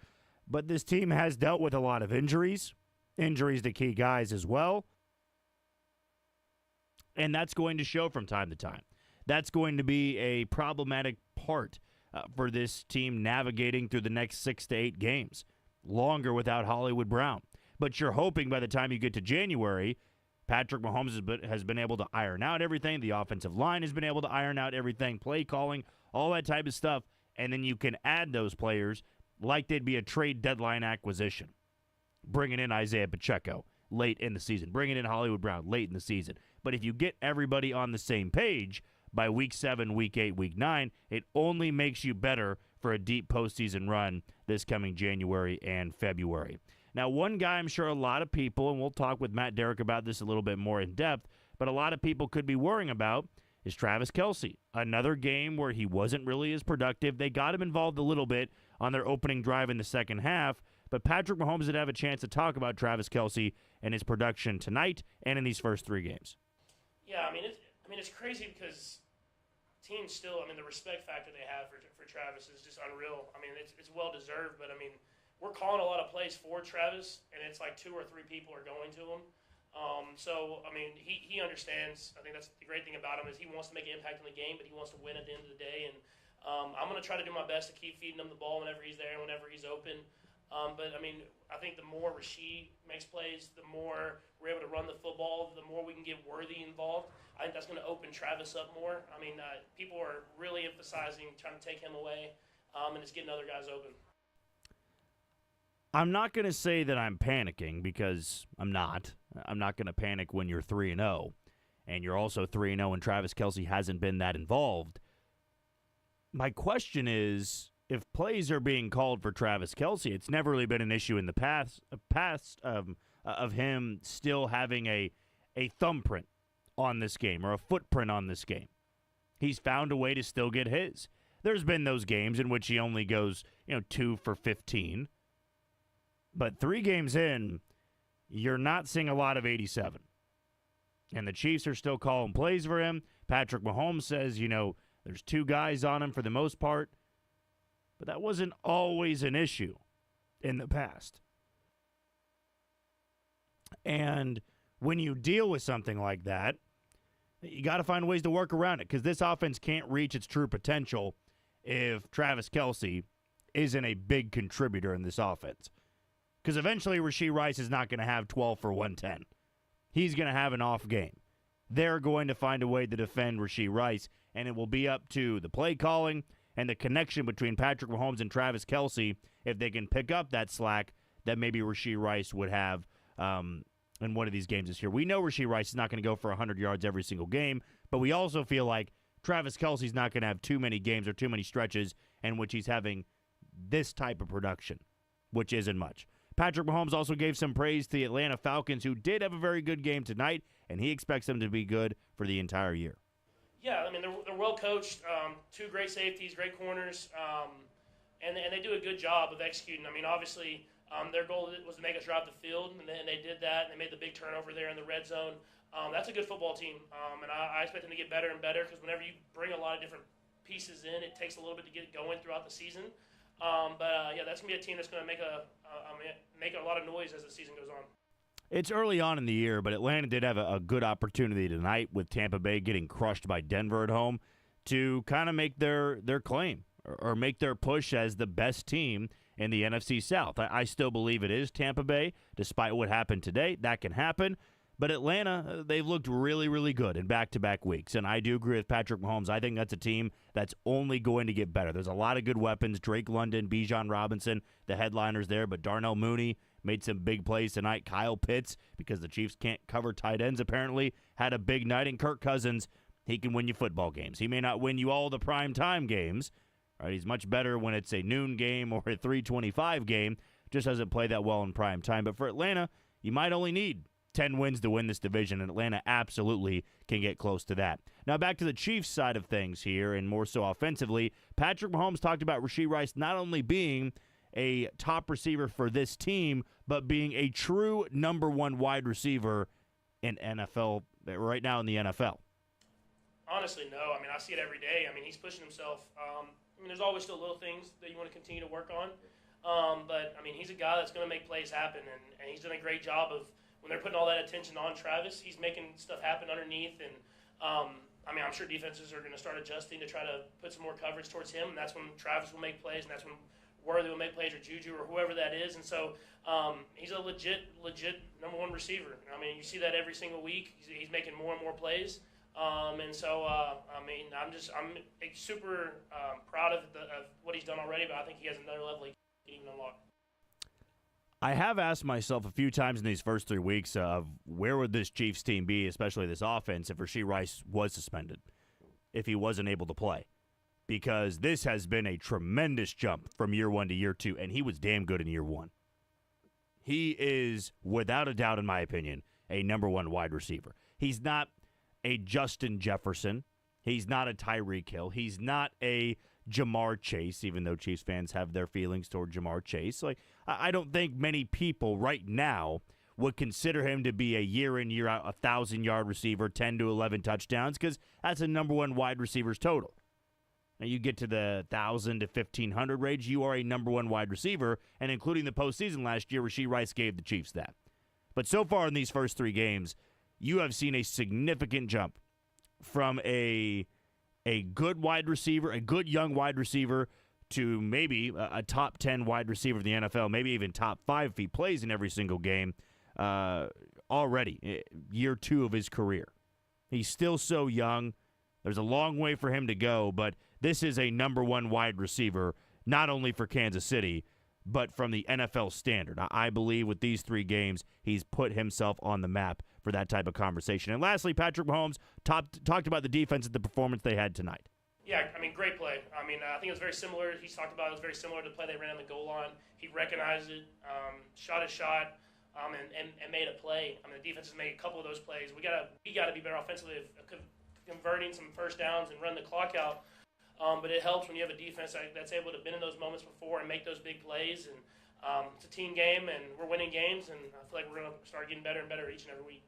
But this team has dealt with a lot of injuries to key guys as well, and that's going to show from time to time. That's going to be a problematic part for this team navigating through the next 6 to 8 games, longer without Hollywood Brown. But you're hoping by the time you get to January, Patrick Mahomes has been able to iron out everything. The offensive line has been able to iron out everything, play calling, all that type of stuff. And then you can add those players like they'd be a trade deadline acquisition. Bringing in Isaiah Pacheco late in the season. Bringing in Hollywood Brown late in the season. But if you get everybody on the same page by week 7, week 8, week 9, it only makes you better for a deep postseason run this coming January and February. Now, one guy I'm sure a lot of people, and we'll talk with Matt Derrick about this a little bit more in depth, but a lot of people could be worrying about is Travis Kelce. Another game where he wasn't really as productive. They got him involved a little bit on their opening drive in the second half, but Patrick Mahomes did have a chance to talk about Travis Kelce and his production tonight and in these first 3 games. Yeah, I mean it's crazy because teams still, the respect factor they have for Travis is just unreal. I mean, it's well deserved, but we're calling a lot of plays for Travis, and it's like 2 or 3 people are going to him. He understands. I think that's the great thing about him is he wants to make an impact in the game, but he wants to win at the end of the day. And I'm going to try to do my best to keep feeding him the ball whenever he's there and whenever he's open. I think the more Rasheed makes plays, the more we're able to run the football, the more we can get Worthy involved. I think that's going to open Travis up more. People are really emphasizing trying to take him away, and it's getting other guys open. I'm not going to say that I'm panicking because I'm not. I'm not going to panic when you're 3-0, and you're also 3-0 and Travis Kelce hasn't been that involved. My question is, if plays are being called for Travis Kelce, it's never really been an issue in the past of him still having a thumbprint on this game or a footprint on this game. He's found a way to still get his. There's been those games in which he only goes 2 for 15. But 3 games in, you're not seeing a lot of 87. And the Chiefs are still calling plays for him. Patrick Mahomes says, there's 2 guys on him for the most part. But that wasn't always an issue in the past. And when you deal with something like that, you got to find ways to work around it because this offense can't reach its true potential if Travis Kelce isn't a big contributor in this offense. Because eventually Rasheed Rice is not going to have 12 for 110. He's going to have an off game. They're going to find a way to defend Rasheed Rice, and it will be up to the play calling and the connection between Patrick Mahomes and Travis Kelce if they can pick up that slack that maybe Rasheed Rice would have in one of these games this year. We know Rasheed Rice is not going to go for 100 yards every single game, but we also feel like Travis Kelce's not going to have too many games or too many stretches in which he's having this type of production, which isn't much. Patrick Mahomes also gave some praise to the Atlanta Falcons, who did have a very good game tonight, and he expects them to be good for the entire year. Yeah, they're well coached. 2 great safeties, great corners, and they do a good job of executing. Obviously, their goal was to make us drive the field, and they did that. And they made the big turnover there in the red zone. That's a good football team, and I expect them to get better and better because whenever you bring a lot of different pieces in, it takes a little bit to get it going throughout the season. That's going to be a team that's going to make a lot of noise as the season goes on. It's early on in the year, but Atlanta did have a good opportunity tonight with Tampa Bay getting crushed by Denver at home to kind of make their claim or make their push as the best team in the NFC South. I still believe it is Tampa Bay, despite what happened today. That can happen. But Atlanta, they've looked really, really good in back-to-back weeks. And I do agree with Patrick Mahomes. I think that's a team that's only going to get better. There's a lot of good weapons. Drake London, Bijan Robinson, the headliners there. But Darnell Mooney made some big plays tonight. Kyle Pitts, because the Chiefs can't cover tight ends apparently, had a big night. And Kirk Cousins, he can win you football games. He may not win you all the prime time games, Right? He's much better when it's a noon game or a 3:25 game. Just doesn't play that well in prime time. But for Atlanta, you might only need 10 wins to win this division, and Atlanta absolutely can get close to that. Now back to the Chiefs side of things here, and more so offensively. Patrick Mahomes talked about Rashee Rice not only being a top receiver for this team, but being a true number one wide receiver in NFL, right now in the NFL. Honestly, no. I mean, I see it every day. I mean, he's pushing himself. There's always still little things that you want to continue to work on. But, I mean, he's a guy that's going to make plays happen, and he's done a great job of, when they're putting all that attention on Travis, he's making stuff happen underneath. And, I'm sure defenses are going to start adjusting to try to put some more coverage towards him, and that's when Travis will make plays, and that's when Worthy will make plays, or Juju, or whoever that is. And so he's a legit number one receiver. I mean, you see that every single week. He's making more and more plays. I'm super proud of what he's done already, but I think he has another level he can even unlock. I have asked myself a few times in these first 3 weeks of where would this Chiefs team be, especially this offense, if Rashee Rice was suspended, if he wasn't able to play. Because this has been a tremendous jump from year one to year two, and he was damn good in year one. He is, without a doubt, in my opinion, a number one wide receiver. He's not a Justin Jefferson. He's not a Tyreek Hill. He's not a Jamar Chase, even though Chiefs fans have their feelings toward Jamar Chase. Like, I don't think many people right now would consider him to be a year in, year out, 1,000-yard receiver, 10 to 11 touchdowns, because that's a number one wide receiver's total. Now, you get to the 1,000 to 1,500 range, you are a number one wide receiver, and including the postseason last year, Rashee Rice gave the Chiefs that. But so far in these first 3 games, you have seen a significant jump from a good wide receiver, a good young wide receiver, to maybe a top 10 wide receiver in the NFL, maybe even top 5 if he plays in every single game already, year 2 of his career. He's still so young. There's a long way for him to go, but this is a number one wide receiver, not only for Kansas City, but from the NFL standard. I believe with these 3 games, he's put himself on the map for that type of conversation. And lastly, Patrick Mahomes talked about the defense and the performance they had tonight. Yeah, great play. I think it was very similar. He's talked about it was very similar to the play they ran on the goal line. He recognized it, shot his shot, and made a play. The defense has made a couple of those plays. We got to be better offensively of converting some first downs and run the clock out. But it helps when you have a defense that's able to been in those moments before and make those big plays. And it's a team game, and we're winning games, and I feel like we're going to start getting better and better each and every week.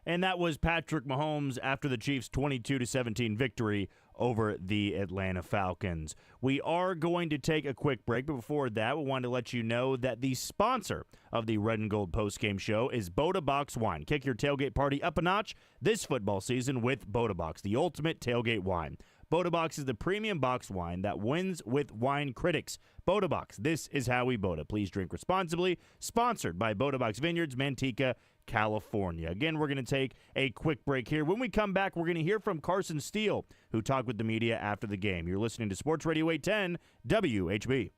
And that was Patrick Mahomes after the Chiefs' 22-17 victory over the Atlanta Falcons. We are going to take a quick break, but before that, we wanted to let you know that the sponsor of the Red and Gold Postgame Show is Boda Box Wine. Kick your tailgate party up a notch this football season with Boda Box, the ultimate tailgate wine. Boda Box is the premium box wine that wins with wine critics. Boda Box, this is how we Boda. Please drink responsibly. Sponsored by Boda Box Vineyards, Manteca, California. Again, we're going to take a quick break here. When we come back, we're going to hear from Carson Steele, who talked with the media after the game. You're listening to Sports Radio 810 WHB.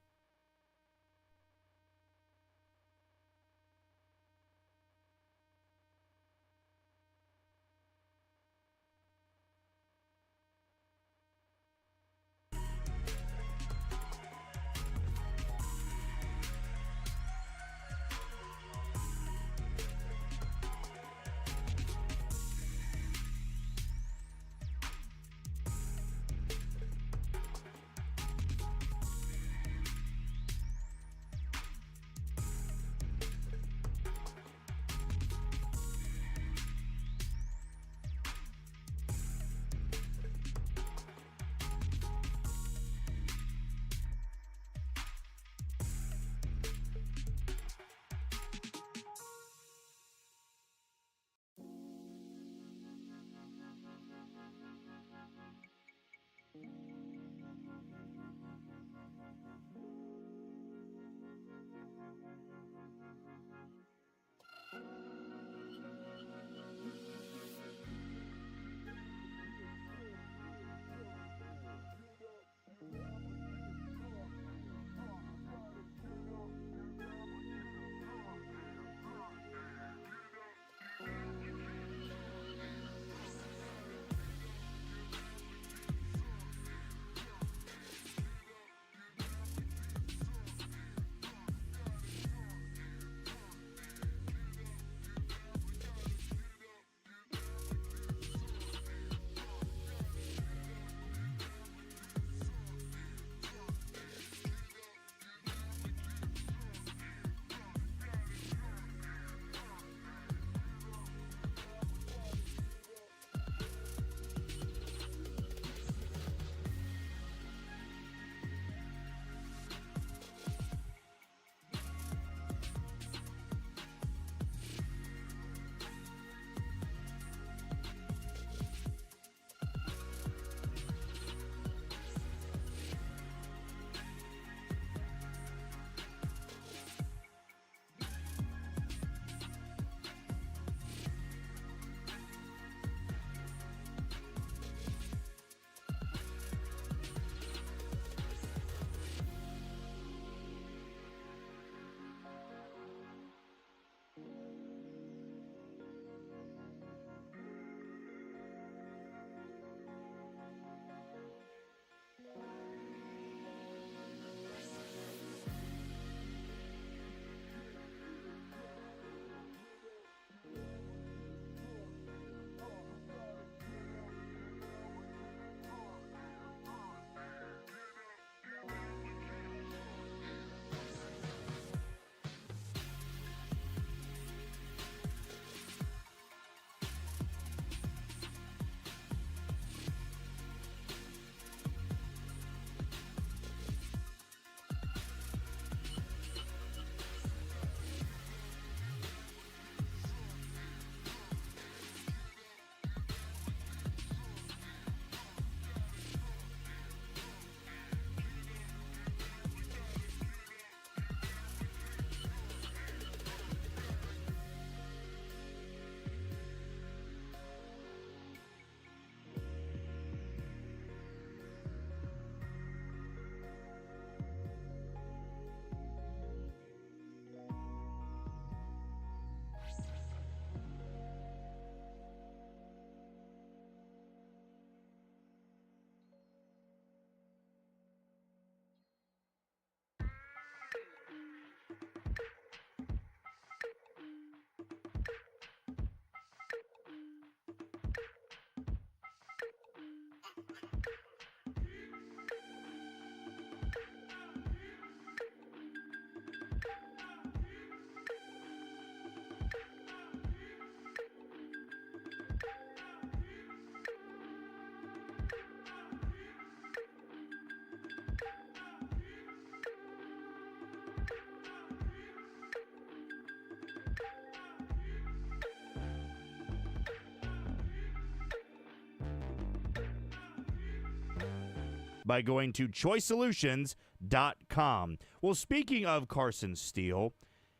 by going to choicesolutions.com. Well, speaking of Carson Steele,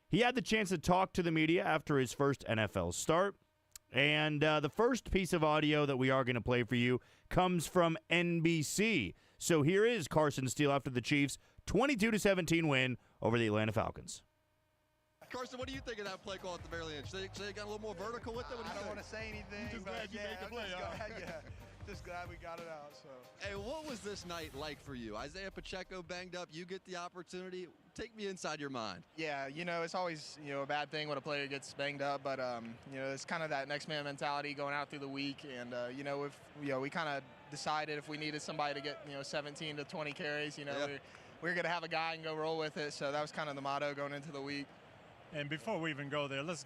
he had the chance to talk to the media after his first NFL start. And the first piece of audio that we are going to play for you comes from NBC. So here is Carson Steele after the Chiefs' 22-17 win over the Atlanta Falcons. Carson, what do you think of that play call at the very end? Say you got a little more vertical with it? What do you I don't think? want to say anything. Just glad you made the play, Just glad we got it out. So. Hey, what was this night like for you? Isaiah Pacheco banged up. You get the opportunity. Take me inside your mind. Yeah, it's always, a bad thing when a player gets banged up, but, it's kind of that next man mentality going out through the week. And, we kind of decided if we needed somebody to get, 17 to 20 carries, we're going to have a guy and go roll with it. So that was kind of the motto going into the week. And before we even go there, let's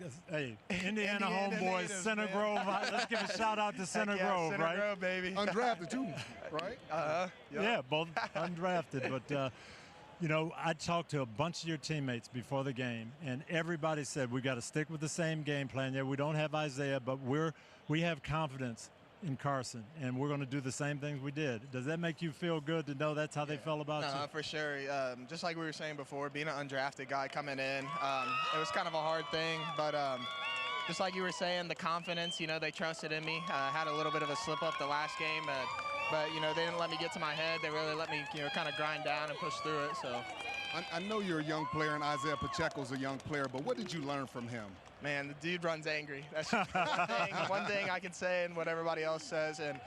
Indiana homeboys, Center Grove. Let's give a shout out to Center Grove, Center right? Grove, baby. Undrafted too, right? Yeah, both undrafted. But I talked to a bunch of your teammates before the game, and everybody said we got to stick with the same game plan. Yeah, we don't have Isaiah, but we have confidence in Carson, and we're going to do the same things we did. Does that make you feel good to know that's how they felt about you? For sure. Just like we were saying before, being an undrafted guy coming in, it was kind of a hard thing, but just like you were saying, the confidence, they trusted in me. Had a little bit of a slip up the last game, but they didn't let me get to my head. They really let me, kind of grind down and push through it. So, I know you're a young player, and Isaiah Pacheco's a young player, but what did you learn from him? Man, the dude runs angry. That's one thing I can say and what everybody else says. And,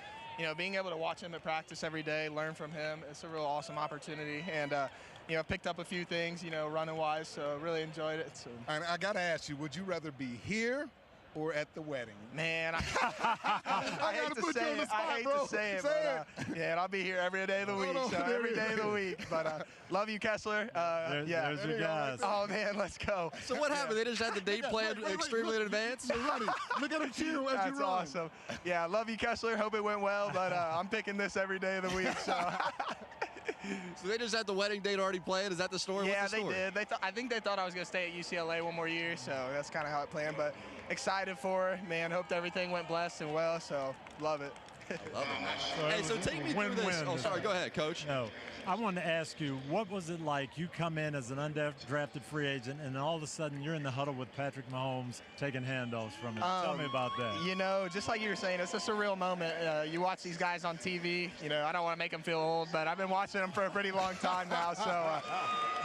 being able to watch him at practice every day, learn from him, it's a real awesome opportunity. And, picked up a few things, running-wise, so really enjoyed it. So. And I got to ask you, would you rather be here or at the wedding? Man, I hate to say it. I hate to say it, but yeah, and I'll be here every day of the week. Every day of the week. But love you, Kessler. There's your guys. Oh man, let's go. So what happened? They just had the date planned extremely in advance. Look at him cheer as That's you run. awesome. Yeah, love you, Kessler. Hope it went well. But I'm picking this every day of the week. So. So they just had the wedding date already planned? Is that the story? Yeah, What's the story? they did. I think they thought I was going to stay at UCLA one more year, so that's kind of how it planned. But excited for it, man. Hoped everything went blessed and well, so love it. Love it, man. So take me through this. Oh, sorry. Go ahead, Coach. No, I wanted to ask you, what was it like? You come in as an undrafted free agent, and all of a sudden you're in the huddle with Patrick Mahomes taking handoffs from him. Tell me about that. Just like you were saying, it's a surreal moment. You watch these guys on TV. I don't want to make them feel old, but I've been watching them for a pretty long time now. So,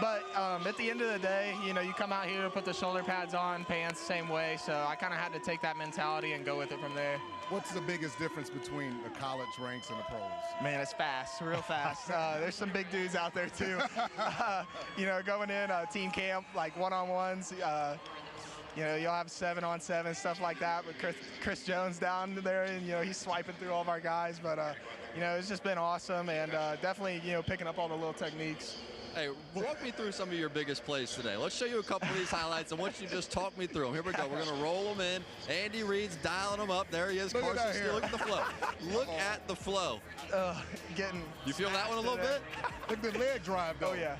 but at the end of the day, you come out here, put the shoulder pads on, pants the same way. So I kind of had to take that mentality and go with it from there. What's the biggest difference between the college ranks and the pros? Man, it's fast, real fast. There's some big dudes out there too. Going in team camp, like one-on-ones. You'll have 7-on-7, stuff like that. With Chris Jones down there, and he's swiping through all of our guys. But it's just been awesome, and definitely picking up all the little techniques. Hey, walk me through some of your biggest plays today. Let's show you a couple of these highlights. I want you to just talk me through them. Here we go. We're going to roll them in. Andy Reid's dialing them up. There he is. Carson Steele. Look at the flow. Look at the flow. You feel that one a little bit? Look at the leg drive, though. Oh, yeah.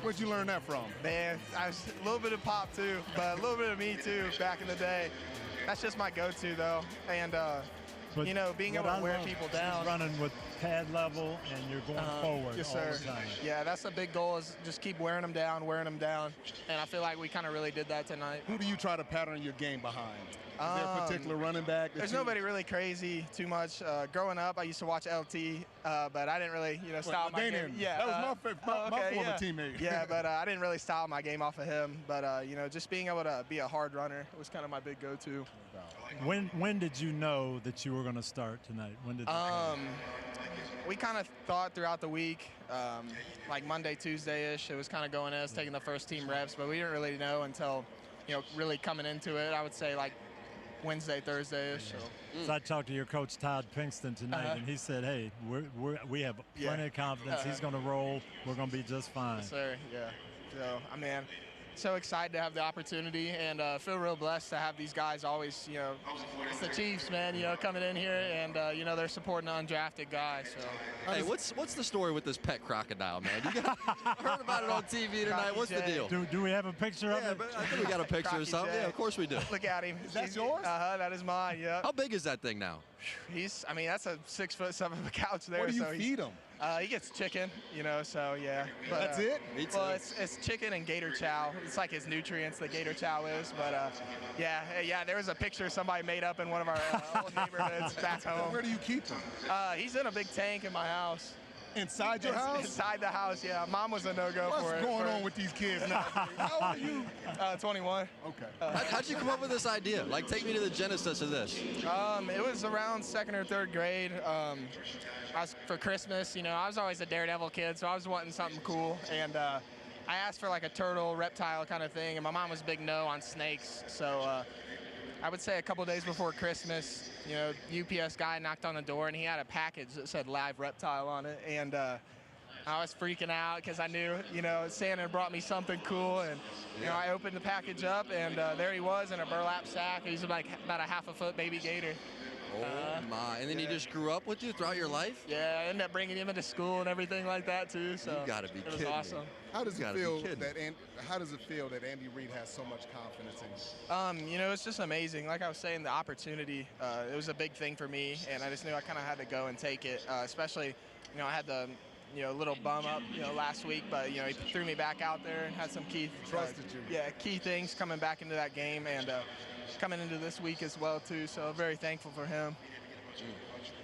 Where'd you learn that from? Man, I was a little bit of pop, too, but a little bit of me, too, back in the day. That's just my go-to, though. And, being able to wear people down. Running with pad level, and you're going forward yes, all sir. the time. Yeah, that's the big goal, is just keep wearing them down. And I feel like we kind of really did that tonight. Who do you try to pattern your game behind? Is there a particular running back? There's nobody really crazy too much. Growing up, I used to watch LT, but I didn't really, style my game. Yeah, that was my former teammate. Yeah, but I didn't really style my game off of him. But, just being able to be a hard runner was kind of my big go-to. When did you know that you were going to start tonight? When did we kind of thought throughout the week, like Monday, Tuesday-ish. It was kind of going as taking the first team reps, but we didn't really know until, really coming into it. I would say like Wednesday, Thursday-ish. So I talked to your coach, Todd Pinkston, tonight, and he said, hey, we have plenty of confidence. He's going to roll. We're going to be just fine. Yes, sir. Yeah. So, so excited to have the opportunity, and feel real blessed to have these guys always, it's the Chiefs, man, coming in here, and, they're supporting an undrafted guy. So. Hey, what's the story with this pet crocodile, man? I heard about it on TV tonight. What's the deal? Do we have a picture of it? I think we got a picture or something. Yeah, of course we do. Look at him. Is that yours? That is mine, yeah. How big is that thing now? That's a 6 foot, 7 foot couch there. What do you feed him? He gets chicken, so yeah. But, That's it? Me too. Well, it's chicken and gator chow. It's like his nutrients, the gator chow is. But yeah, there was a picture somebody made up in one of our old neighborhoods back home. Where do you keep him? He's in a big tank in my house. Inside your house? Inside the house, yeah. Mom was a no-go for it. What's going on with these kids now? How old are you? 21. Okay. How'd you come up with this idea? Like, take me to the genesis of this. It was around 2nd or 3rd grade. For Christmas, I was always a Daredevil kid, so I was wanting something cool. And I asked for like a turtle, reptile kind of thing, and my mom was big no on snakes. So I would say a couple days before Christmas, UPS guy knocked on the door, and he had a package that said live reptile on it. And I was freaking out because I knew, Santa brought me something cool. And, I opened the package up, and there he was in a burlap sack. He's like about a half-a-foot baby gator. Oh, my. And then he just grew up with you throughout your life? Yeah, I ended up bringing him into school and everything like that, too. So you got to be kidding me. It was awesome. How does it feel that Andy Reid has so much confidence in you? It's just amazing. Like I was saying, the opportunity, it was a big thing for me, and I just knew I kind of had to go and take it, especially, I had the little bum up, last week, but, he threw me back out there and had some key things coming back into that game and coming into this week as well, too. So very thankful for him.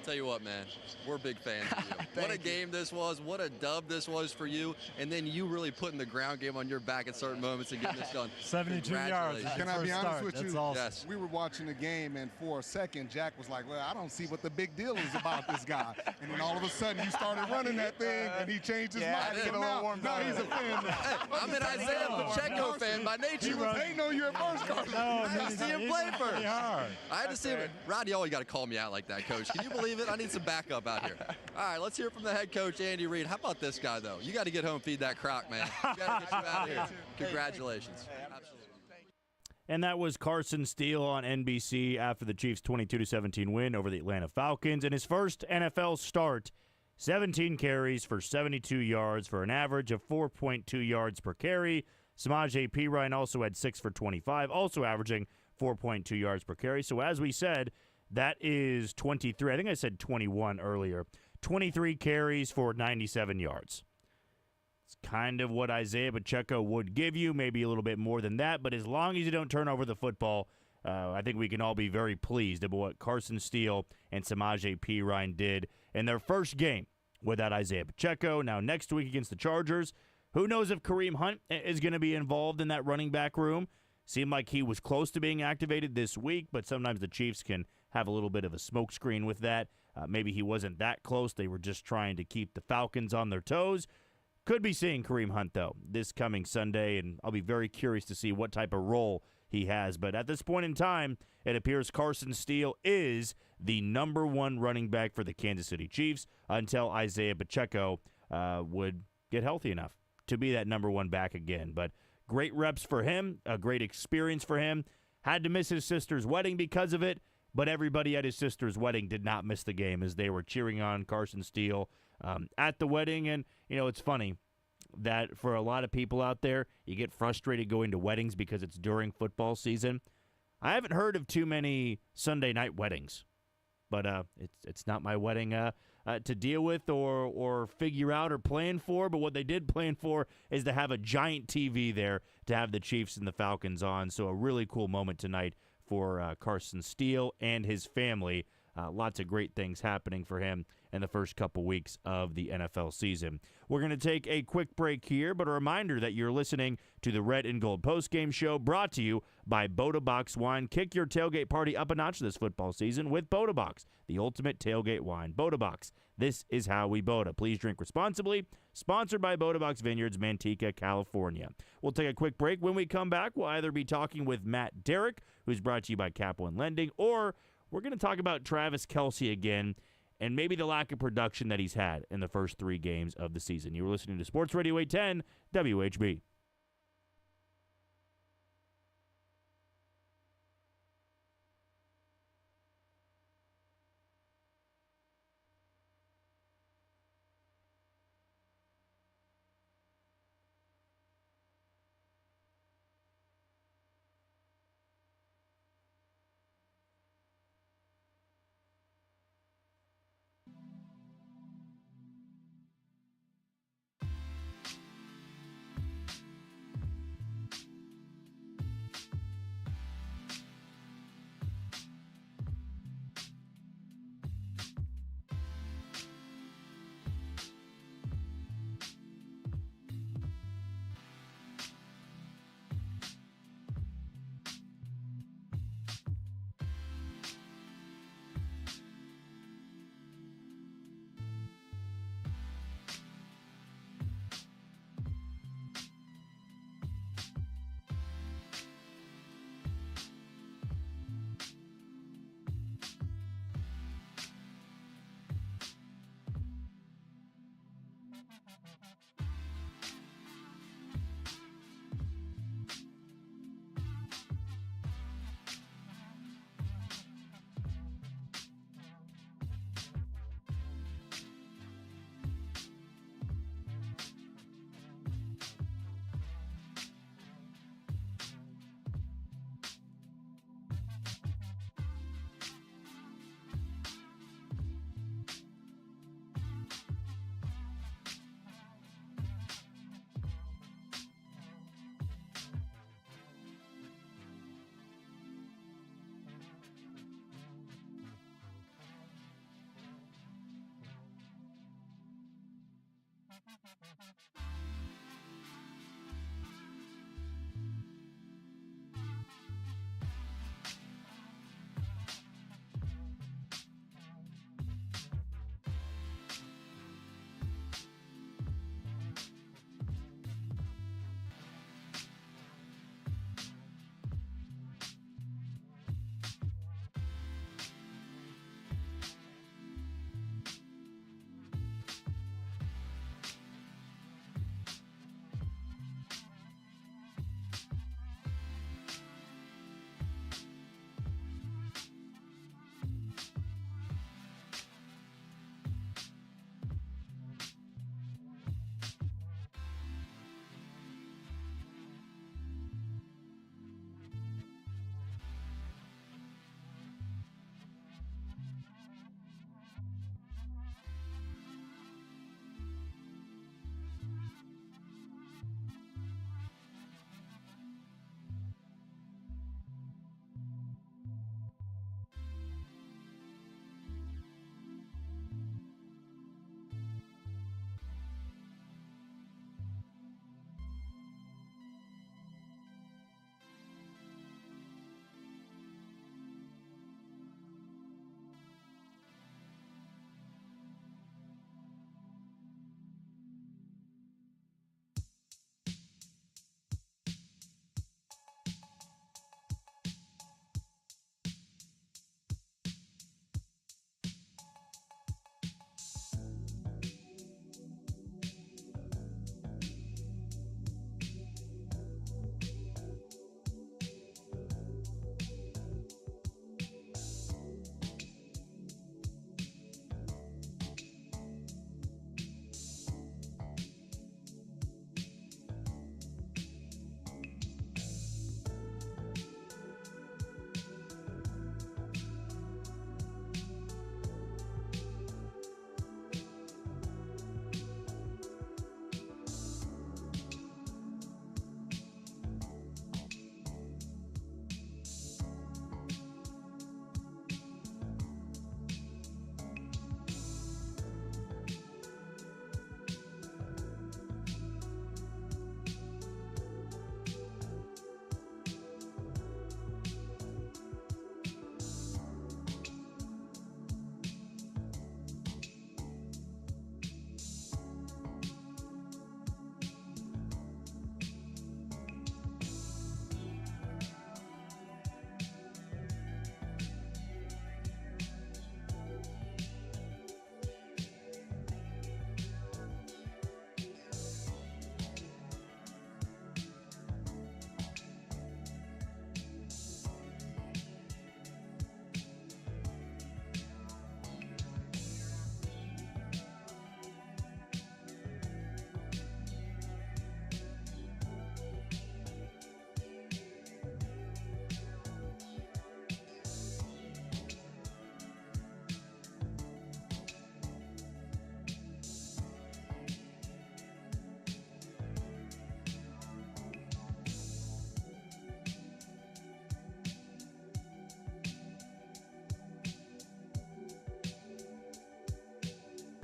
Tell you what, man, we're big fans of you. What a game this was. What a dub this was for you. And then you really putting the ground game on your back at certain moments and getting this done. 72 yards. Can I be honest with That's you? awesome. Yes. We were watching the game, and for a second, Jack was like, well, I don't see what the big deal is about this guy. And then all of a sudden, you started running that thing, and he changed his mind. So now he's a fan. I'm an Isaiah Pacheco fan by nature. He was hating on you at first, Carson. I had to see him play first. Hard. I had to see him. Rodney, you got to call me out like that, Coach. Can you believe it? I need some backup out here. All right, let's hear from the head coach, Andy Reid. How about this guy, though? You got to get home, feed that croc, man. You got to get you out of here. Congratulations. Absolutely. And that was Carson Steele on NBC after the Chiefs' 22-17 win over the Atlanta Falcons. In his first NFL start, 17 carries for 72 yards for an average of 4.2 yards per carry. Samaje Perine also had 6 for 25, also averaging 4.2 yards per carry. So as we said, that is 23. I think I said 21 earlier. 23 carries for 97 yards. It's kind of what Isaiah Pacheco would give you, maybe a little bit more than that. But as long as you don't turn over the football, I think we can all be very pleased about what Carson Steele and Samaje Perine did in their first game without Isaiah Pacheco. Now, next week against the Chargers, who knows if Kareem Hunt is going to be involved in that running back room. Seemed like he was close to being activated this week, but sometimes the Chiefs can have a little bit of a smokescreen with that. Maybe he wasn't that close. They were just trying to keep the Falcons on their toes. Could be seeing Kareem Hunt, though, this coming Sunday, and I'll be very curious to see what type of role he has. But at this point in time, it appears Carson Steele is the number one running back for the Kansas City Chiefs until Isaiah Pacheco would get healthy enough to be that number one back again. But great reps for him, a great experience for him. Had to miss his sister's wedding because of it, but everybody at his sister's wedding did not miss the game as they were cheering on Carson Steele at the wedding. And, it's funny that for a lot of people out there, you get frustrated going to weddings because it's during football season. I haven't heard of too many Sunday night weddings, but it's not my wedding to deal with or figure out or plan for. But what they did plan for is to have a giant TV there to have the Chiefs and the Falcons on. So a really cool moment tonight for Carson Steele and his family. Lots of great things happening for him in the first couple weeks of the NFL season. We're going to take a quick break here, but a reminder that you're listening to the Red and Gold Postgame Show, brought to you by Boda Box Wine. Kick your tailgate party up a notch this football season with Boda Box, the ultimate tailgate wine. Boda Box, this is how we Boda. Please drink responsibly. Sponsored by Boda Box Vineyards, Manteca, California. We'll take a quick break. When we come back, we'll either be talking with Matt Derrick, who's brought to you by Cap One Lending, or we're going to talk about Travis Kelce again and maybe the lack of production that he's had in the first 3 games of the season. You were listening to Sports Radio 810 WHB.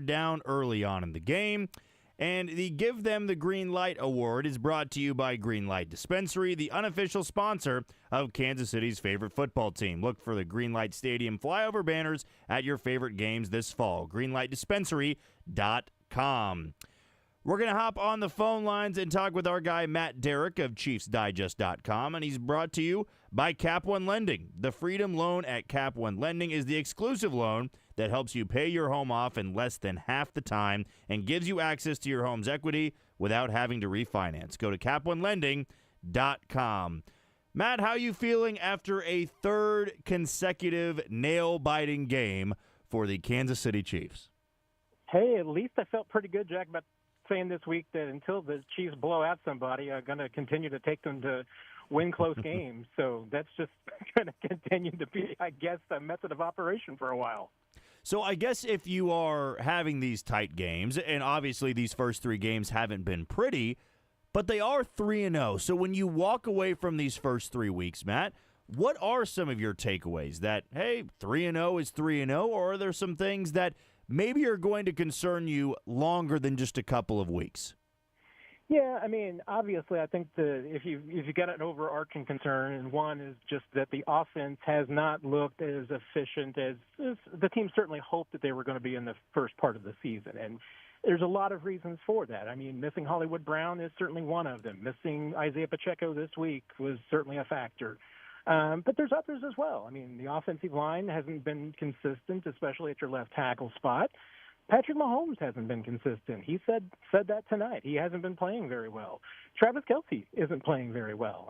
down early on in the game. And the Give Them the Green Light Award is brought to you by Green Light Dispensary, the unofficial sponsor of Kansas City's favorite football team. Look for the Green Light Stadium flyover banners at your favorite games this fall. GreenLightDispensary.com. We're going to hop on the phone lines and talk with our guy Matt Derrick of ChiefsDigest.com, and he's brought to you by Cap One Lending. The Freedom Loan at Cap One Lending is the exclusive loan that helps you pay your home off in less than half the time and gives you access to your home's equity without having to refinance. Go to CapOneLending.com. Matt, how are you feeling after a third consecutive nail-biting game for the Kansas City Chiefs? Hey, at least I felt pretty good, Jack, about saying this week that until the Chiefs blow out somebody, I'm going to continue to take them to win close games. So that's just going to continue to be, I guess, a method of operation for a while. So I guess if you are having these tight games, and obviously these first three games haven't been pretty, but they are 3-0. So when you walk away from these first 3 weeks, Matt, what are some of your takeaways? That, hey, 3-0 is 3-0, or are there some things that maybe are going to concern you longer than just a couple of weeks? Yeah, I mean, obviously, I think if you got an overarching concern, and one is just that the offense has not looked as efficient as the team certainly hoped that they were going to be in the first part of the season, and there's a lot of reasons for that. I mean, missing Hollywood Brown is certainly one of them. Missing Isaiah Pacheco this week was certainly a factor. But there's others as well. I mean, the offensive line hasn't been consistent, especially at your left tackle spot. Patrick Mahomes hasn't been consistent. He said that tonight. He hasn't been playing very well. Travis Kelce isn't playing very well.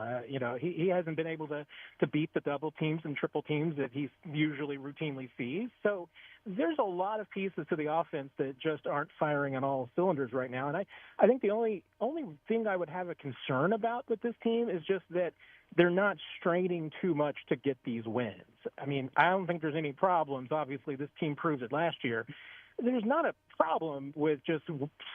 He hasn't been able to beat the double teams and triple teams that he usually routinely sees. So there's a lot of pieces to the offense that just aren't firing on all cylinders right now. And I think the only thing I would have a concern about with this team is just that they're not straining too much to get these wins. I mean, I don't think there's any problems. Obviously, this team proved it last year. There's not a problem with just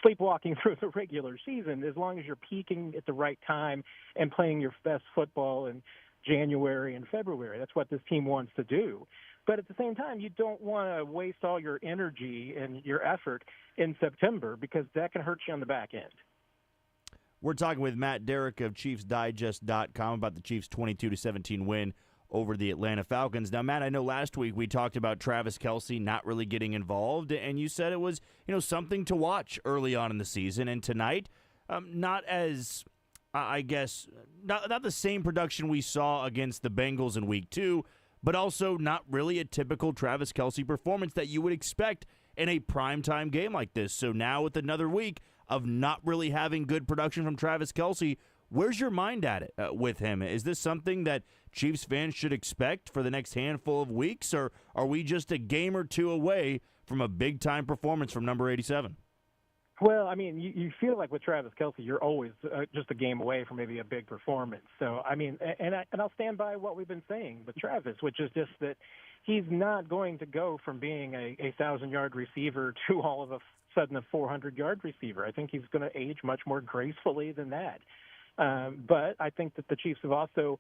sleepwalking through the regular season as long as you're peaking at the right time and playing your best football in January and February. That's what this team wants to do. But at the same time, you don't want to waste all your energy and your effort in September because that can hurt you on the back end. We're talking with Matt Derrick of ChiefsDigest.com about the Chiefs' 22-17 win over the Atlanta Falcons. Now, Matt, I know last week we talked about Travis Kelce not really getting involved, and you said it was, something to watch early on in the season. And tonight, not as, I guess, not the same production we saw against the Bengals in Week 2, but also not really a typical Travis Kelce performance that you would expect in a primetime game like this. So now with another week of not really having good production from Travis Kelce, where's your mind at it with him? Is this something that Chiefs fans should expect for the next handful of weeks, or are we just a game or two away from a big-time performance from number 87? Well, I mean, you feel like with Travis Kelce, you're always just a game away from maybe a big performance. So, I mean, and I'll stand by what we've been saying with Travis, which is just that he's not going to go from being a 1,000-yard receiver to all of a sudden a 400-yard receiver. I think he's going to age much more gracefully than that. But I think that the Chiefs have also,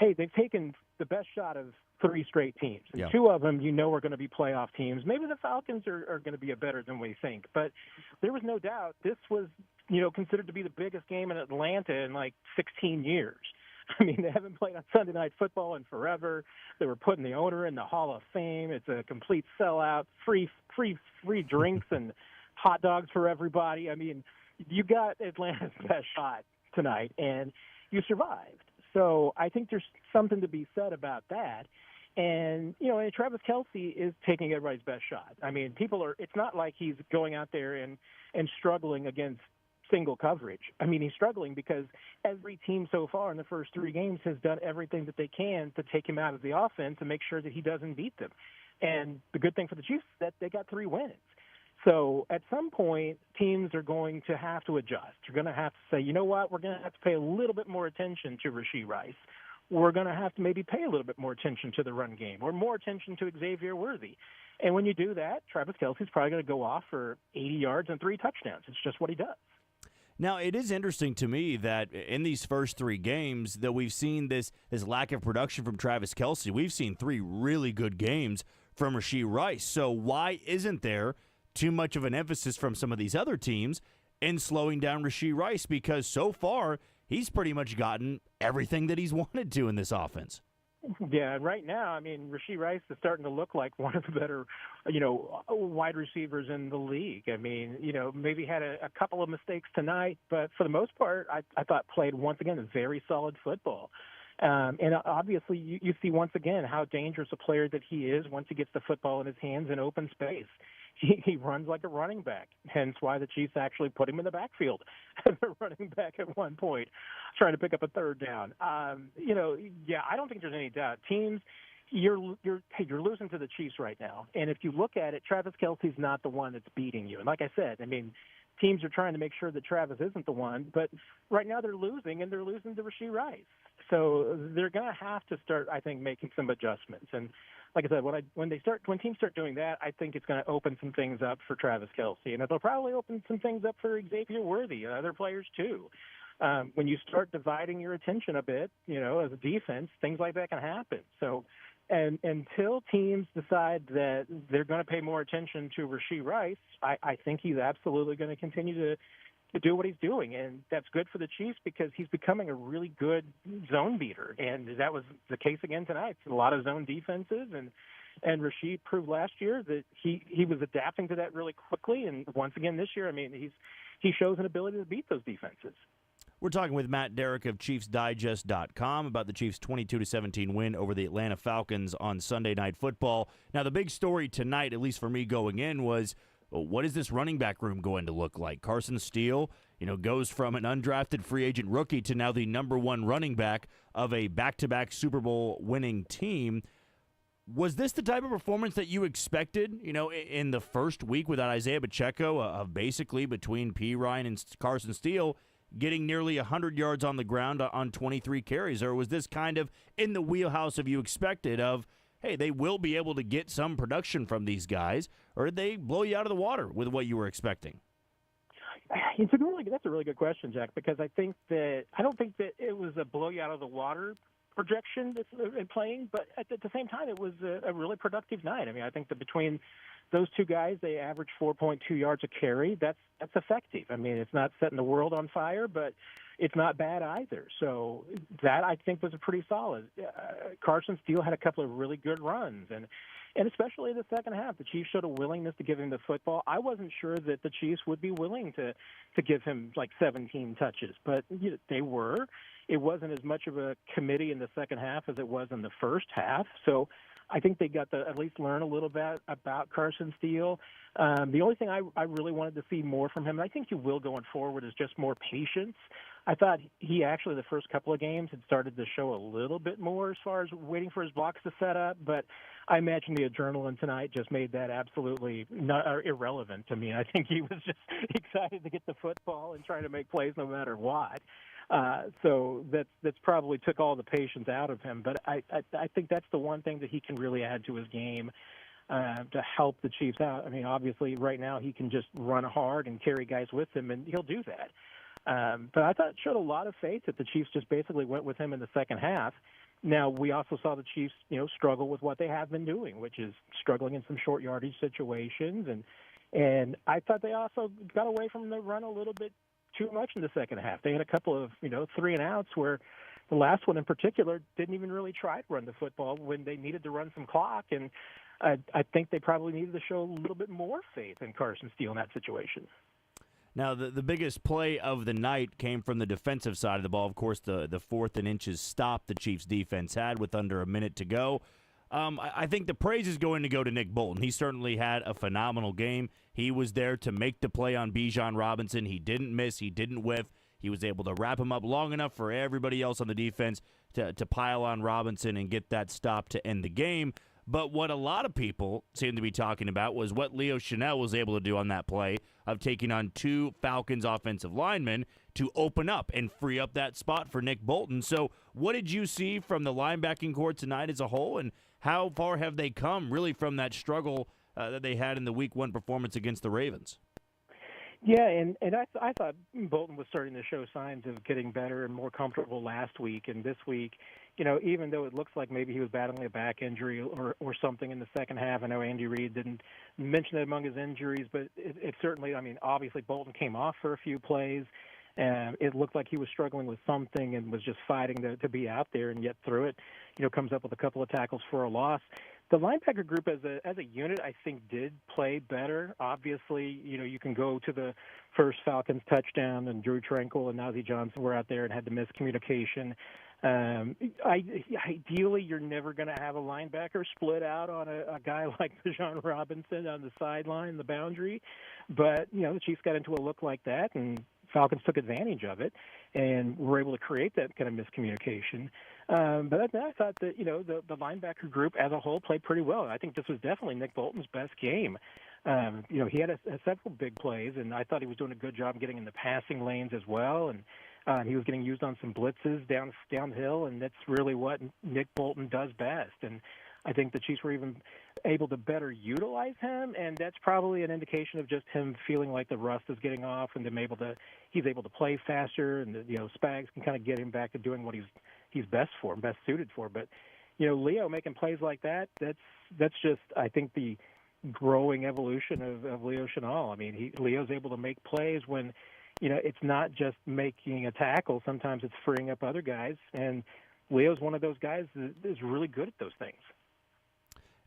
they've taken the best shot of 3 straight teams. And yeah. 2 of them, are going to be playoff teams. Maybe the Falcons are going to be better than we think. But there was no doubt this was, considered to be the biggest game in Atlanta in like 16 years. I mean, they haven't played on Sunday Night Football in forever. They were putting the owner in the Hall of Fame. It's a complete sellout, free drinks and hot dogs for everybody. I mean, you got Atlanta's best shot tonight, and you survived. So I think there's something to be said about that. And, and Travis Kelce is taking everybody's best shot. I mean, it's not like he's going out there and struggling against single coverage. I mean, he's struggling because every team so far in the first 3 games has done everything that they can to take him out of the offense and make sure that he doesn't beat them. And the good thing for the Chiefs is that they got 3 wins. So at some point, teams are going to have to adjust. You're going to have to say, you know what, we're going to have to pay a little bit more attention to Rashee Rice. We're going to have to maybe pay a little bit more attention to the run game or more attention to Xavier Worthy. And when you do that, Travis Kelce's probably going to go off for 80 yards and 3 touchdowns. It's just what he does. Now, it is interesting to me that in these first 3 games that we've seen this lack of production from Travis Kelce. We've seen 3 really good games from Rashee Rice. So why isn't there too much of an emphasis from some of these other teams in slowing down Rashee Rice, because so far he's pretty much gotten everything that he's wanted to in this offense. Yeah, right now, I mean, Rashee Rice is starting to look like one of the better, wide receivers in the league. I mean, maybe had a couple of mistakes tonight, but for the most part, I thought played once again a very solid football. And obviously, you see once again how dangerous a player that he is once he gets the football in his hands in open space. He runs like a running back, hence why the Chiefs actually put him in the backfield as a running back at one point, trying to pick up a third down. I don't think there's any doubt. Teams, you're losing to the Chiefs right now. And if you look at it, Travis Kelce's not the one that's beating you. And like I said, I mean, teams are trying to make sure that Travis isn't the one, but right now they're losing, and they're losing to Rashee Rice. So they're going to have to start, I think, making some adjustments. And like I said, when teams start doing that, I think it's going to open some things up for Travis Kelce, and it'll probably open some things up for Xavier Worthy and other players too. When you start dividing your attention a bit, as a defense, things like that can happen. So, and until teams decide that they're going to pay more attention to Rashee Rice, I think he's absolutely going to continue to do what he's doing, and that's good for the Chiefs because he's becoming a really good zone beater, and that was the case again tonight. A lot of zone defenses, and Rashee proved last year that he was adapting to that really quickly, and once again this year, I mean, he shows an ability to beat those defenses. We're talking with Matt Derrick of ChiefsDigest.com about the Chiefs' 22-17 win over the Atlanta Falcons on Sunday Night Football. Now, the big story tonight, at least for me going in, was what is this running back room going to look like? Carson Steele, goes from an undrafted free agent rookie to now the number one running back of a back-to-back Super Bowl winning team. Was this the type of performance that you expected, in the first week without Isaiah Pacheco, of basically between P. Ryan and Carson Steele getting nearly 100 yards on the ground on 23 carries? Or was this kind of in the wheelhouse of you expected of, hey, they will be able to get some production from these guys, or did they blow you out of the water with what you were expecting? That's a really good question, Jack, because I don't think that it was a blow you out of the water projection in playing, but at the same time, it was a really productive night. I mean, I think that between those two guys, they averaged 4.2 yards a carry. That's effective. I mean, it's not setting the world on fire, but it's not bad either. So that, I think, was a pretty solid. Carson Steele had a couple of really good runs, and especially in the second half, the Chiefs showed a willingness to give him the football. I wasn't sure that the Chiefs would be willing to give him like 17 touches, but they were. It wasn't as much of a committee in the second half as it was in the first half. So I think they got to at least learn a little bit about Carson Steele. The only thing I really wanted to see more from him, and I think you will going forward, is just more patience. I thought he actually, the first couple of games, had started to show a little bit more as far as waiting for his blocks to set up, but I imagine the adrenaline tonight just made that absolutely irrelevant to me. I think he was just excited to get the football and trying to make plays no matter what. So that's probably took all the patience out of him. But I think that's the one thing that he can really add to his game to help the Chiefs out. I mean, obviously, right now he can just run hard and carry guys with him, and he'll do that. But I thought it showed a lot of faith that the Chiefs just basically went with him in the second half. Now, we also saw the Chiefs, struggle with what they have been doing, which is struggling in some short yardage situations. And I thought they also got away from the run a little bit too much in the second half. They had a couple of, 3-and-outs where the last one in particular didn't even really try to run the football when they needed to run some clock. And I think they probably needed to show a little bit more faith in Carson Steele in that situation. Now, the biggest play of the night came from the defensive side of the ball. Of course, the 4th and inches stop the Chiefs' defense had with under a minute to go. I think the praise is going to go to Nick Bolton. He certainly had a phenomenal game. He was there to make the play on Bijan Robinson. He didn't miss. He didn't whiff. He was able to wrap him up long enough for everybody else on the defense to pile on Robinson and get that stop to end the game. But what a lot of people seem to be talking about was what Leo Chenal was able to do on that play of taking on 2 Falcons offensive linemen to open up and free up that spot for Nick Bolton. So what did you see from the linebacking core tonight as a whole, and how far have they come really from that struggle that they had in the Week 1 performance against the Ravens? Yeah, and I thought Bolton was starting to show signs of getting better and more comfortable last week. And this week, even though it looks like maybe he was battling a back injury or something in the second half, I know Andy Reid didn't mention it among his injuries, but it certainly, obviously Bolton came off for a few plays. It looked like he was struggling with something and was just fighting to be out there, and yet through it, comes up with a couple of tackles for a loss. The linebacker group as a unit, I think, did play better. Obviously, you can go to the first Falcons touchdown, and Drew Tranquil and Nazeeh Johnson were out there and had the miscommunication. Ideally, you're never going to have a linebacker split out on a guy like Bijan Robinson on the sideline, the boundary. But, the Chiefs got into a look like that, and Falcons took advantage of it and were able to create that kind of miscommunication. But I thought that, the linebacker group as a whole played pretty well. I think this was definitely Nick Bolton's best game. He had several big plays, and I thought he was doing a good job getting in the passing lanes as well. And he was getting used on some blitzes downhill, and that's really what Nick Bolton does best. And I think the Chiefs were even able to better utilize him, and that's probably an indication of just him feeling like the rust is getting off, and he's able to play faster, and Spags can kind of get him back to doing what he's best suited for. But Leo making plays like that's just, I think, the growing evolution of Leo Chenal. Leo's able to make plays when it's not just making a tackle. Sometimes it's freeing up other guys, and Leo's one of those guys that is really good at those things.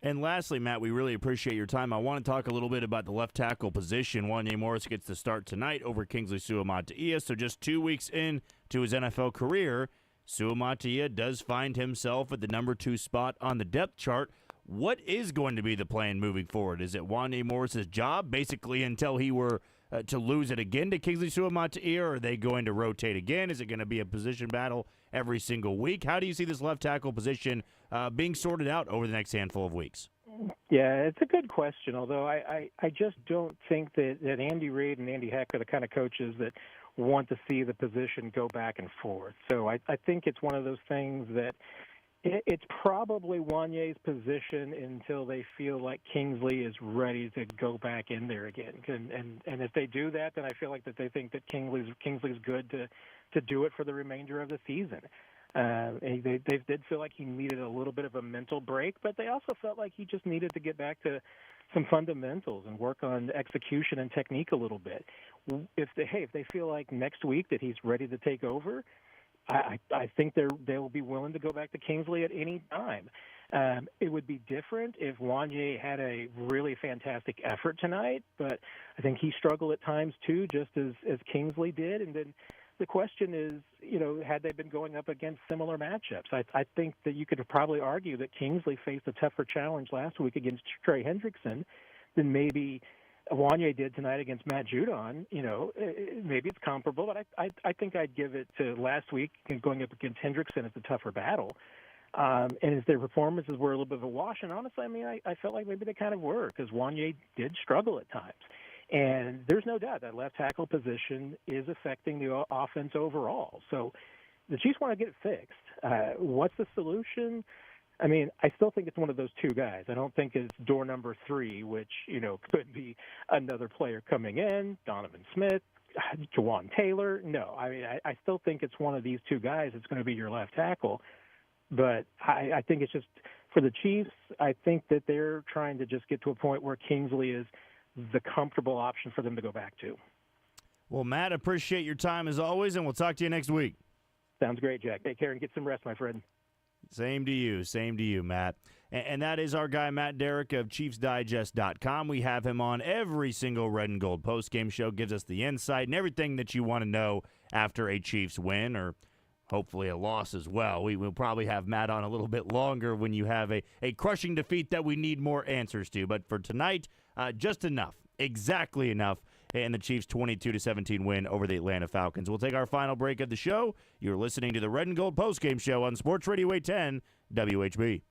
And lastly, Matt, we really appreciate your time. I want to talk a little bit about the left tackle position. Wanye Morris gets the start tonight over Kingsley Suamataia. So just 2 weeks into his NFL career, Suamataia does find himself at the number 2 spot on the depth chart. What is going to be the plan moving forward? Is it Wanye Morris's job, basically until he were to lose it again to Kingsley Suamataia, or are they going to rotate again? Is it going to be a position battle every single week? How do you see this left tackle position being sorted out over the next handful of weeks? Yeah, it's a good question, although I just don't think that Andy Reid and Andy Heck are the kind of coaches that want to see the position go back and forth. So I think it's one of those things that it's probably Wanye's position until they feel like Kingsley is ready to go back in there again. And if they do that, then I feel like that they think that Kingsley's good to do it for the remainder of the season. They did feel like he needed a little bit of a mental break, but they also felt like he just needed to get back to some fundamentals and work on execution and technique a little bit. If they feel like next week that he's ready to take over, I think they will be willing to go back to Kingsley at any time. It would be different if Wanye had a really fantastic effort tonight, but I think he struggled at times too, just as Kingsley did. And then the question is, had they been going up against similar matchups? I think that you could probably argue that Kingsley faced a tougher challenge last week against Trey Hendrickson than maybe Wanye did tonight against Matt Judon. Maybe it's comparable, but I think I'd give it to last week going up against Hendrickson as a tougher battle. And as their performances were a little bit of a wash, and honestly, I felt like maybe they kind of were, because Wanye did struggle at times. And there's no doubt that left tackle position is affecting the offense overall. So the Chiefs want to get it fixed. What's the solution? I still think it's one of those two guys. I don't think it's door number 3, which, could be another player coming in, Donovan Smith, Jawan Taylor. No, I still think it's one of these two guys that's going to be your left tackle. But I think it's just, for the Chiefs, I think that they're trying to just get to a point where Kingsley is the comfortable option for them to go back to. Well, Matt, appreciate your time as always, and we'll talk to you next week. Sounds great, Jack. Take care and get some rest, my friend. Same to you, Matt. And that is our guy, Matt Derrick of ChiefsDigest.com. We have him on every single Red and Gold postgame show, gives us the insight and everything that you want to know after a Chiefs win, or hopefully a loss as well. We will probably have Matt on a little bit longer when you have a crushing defeat that we need more answers to. But for tonight, just enough, exactly enough, and the Chiefs' 22-17 win over the Atlanta Falcons. We'll take our final break of the show. You're listening to the Red and Gold postgame show on Sports Radio 810 WHB.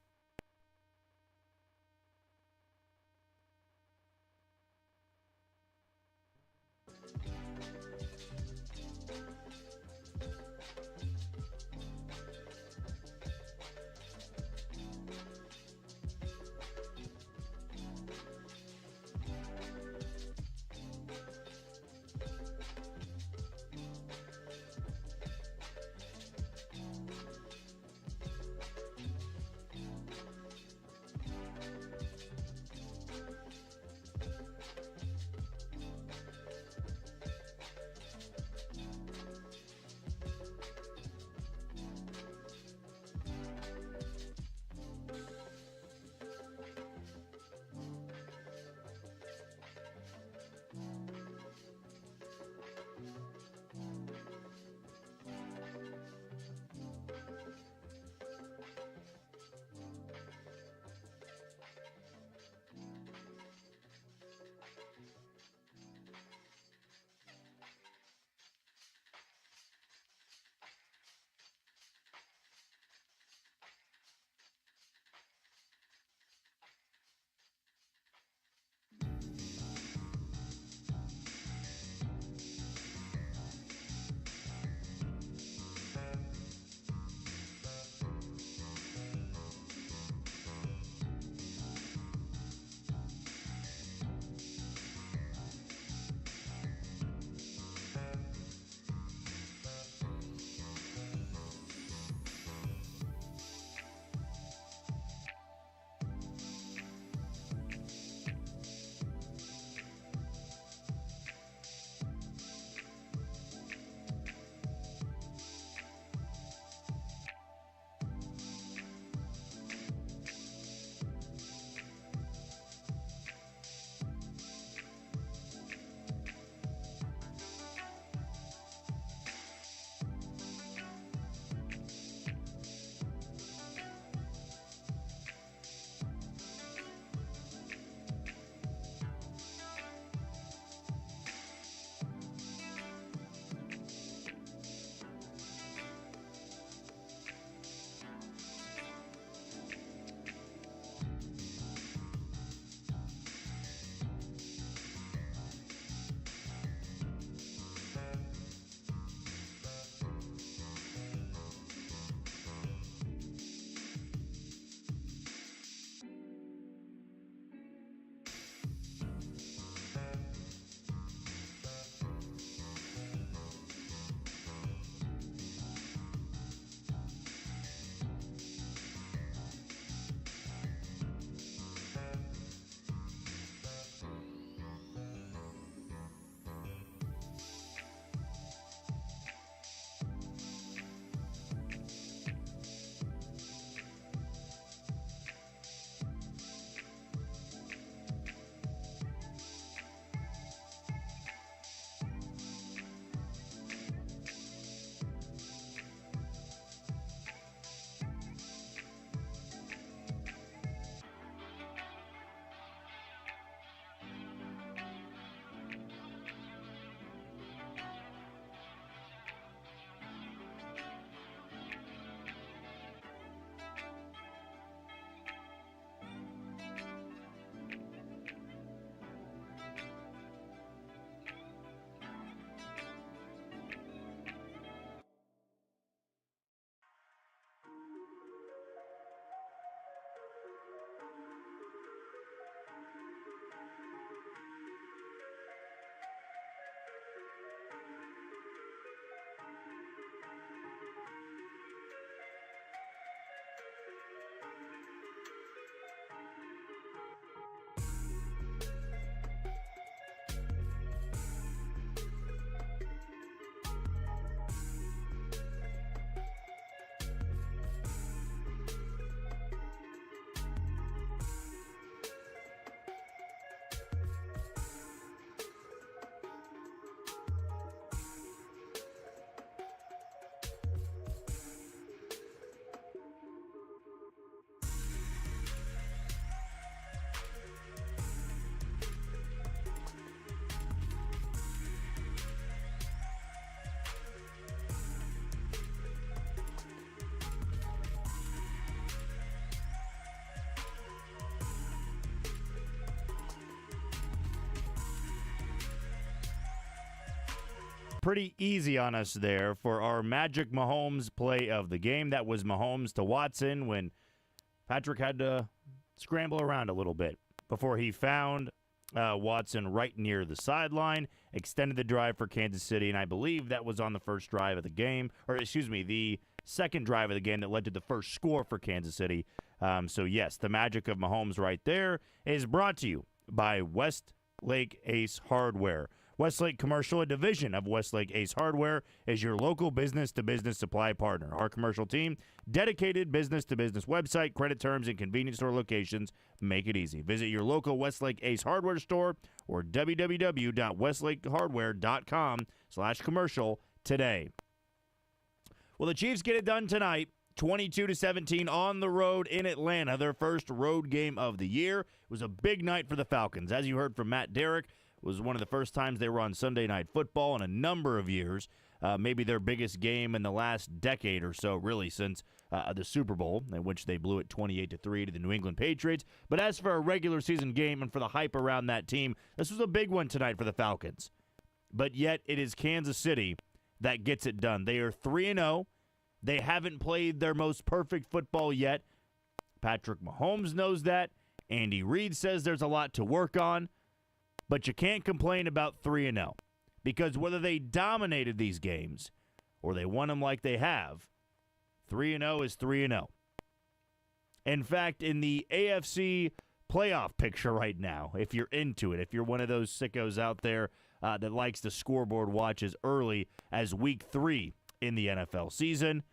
pretty easy on us there for our Magic Mahomes play of the game. That was Mahomes to Watson when Patrick had to scramble around a little bit before he found Watson right near the sideline, extended the drive for Kansas City, and I believe that was on the first drive of the game, the second drive of the game that led to the first score for Kansas City. So, yes, the magic of Mahomes right there is brought to you by Westlake Ace Hardware. Westlake Commercial, a division of Westlake Ace Hardware, is your local business-to-business supply partner. Our commercial team, dedicated business-to-business website, credit terms, and convenience store locations make it easy. Visit your local Westlake Ace Hardware store or www.westlakehardware.com/commercial today. Well, the Chiefs get it done tonight, 22-17 on the road in Atlanta, their first road game of the year. It was a big night for the Falcons. As you heard from Matt Derrick, it was one of the first times they were on Sunday Night Football in a number of years, maybe their biggest game in the last decade or so, really, since the Super Bowl, in which they blew it 28-3 to the New England Patriots. But as for a regular season game and for the hype around that team, this was a big one tonight for the Falcons. But yet it is Kansas City that gets it done. They are 3-0. They haven't played their most perfect football yet. Patrick Mahomes knows that. Andy Reid says there's a lot to work on. But you can't complain about 3-0 because whether they dominated these games or they won them like they have, 3-0 is 3-0. In fact, in the AFC playoff picture right now, if you're into it, if you're one of those sickos out there that likes the scoreboard watch as early as week 3 in the NFL season,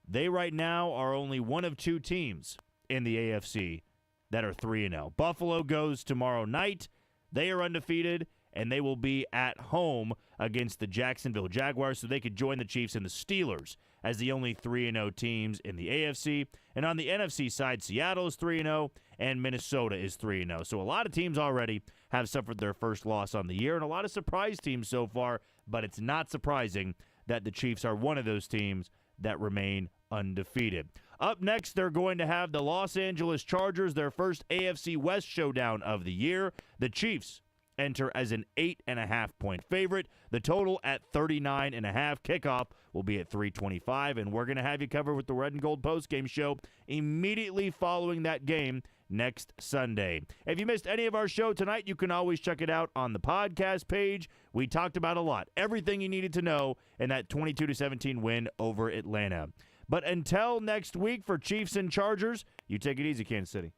they right now are only one of two teams in the AFC that are 3-0. Buffalo goes tomorrow night. They are undefeated, and they will be at home against the Jacksonville Jaguars, so they could join the Chiefs and the Steelers as the only 3-0 teams in the AFC. And on the NFC side, Seattle is 3-0, and Minnesota is 3-0. So a lot of teams already have suffered their first loss on the year, and a lot of surprise teams so far, but it's not surprising that the Chiefs are one of those teams that remain undefeated. Up next, they're going to have the Los Angeles Chargers, their first AFC West showdown of the year. The Chiefs enter as an 8.5-point favorite. The total at 39.5. Kickoff will be at 3:25, and we're going to have you covered with the Red and Gold Postgame Show immediately following that game next Sunday. If you missed any of our show tonight, you can always check it out on the podcast page. We talked about a lot, everything you needed to know in that 22-17 win over Atlanta. But until next week for Chiefs and Chargers, you take it easy, Kansas City.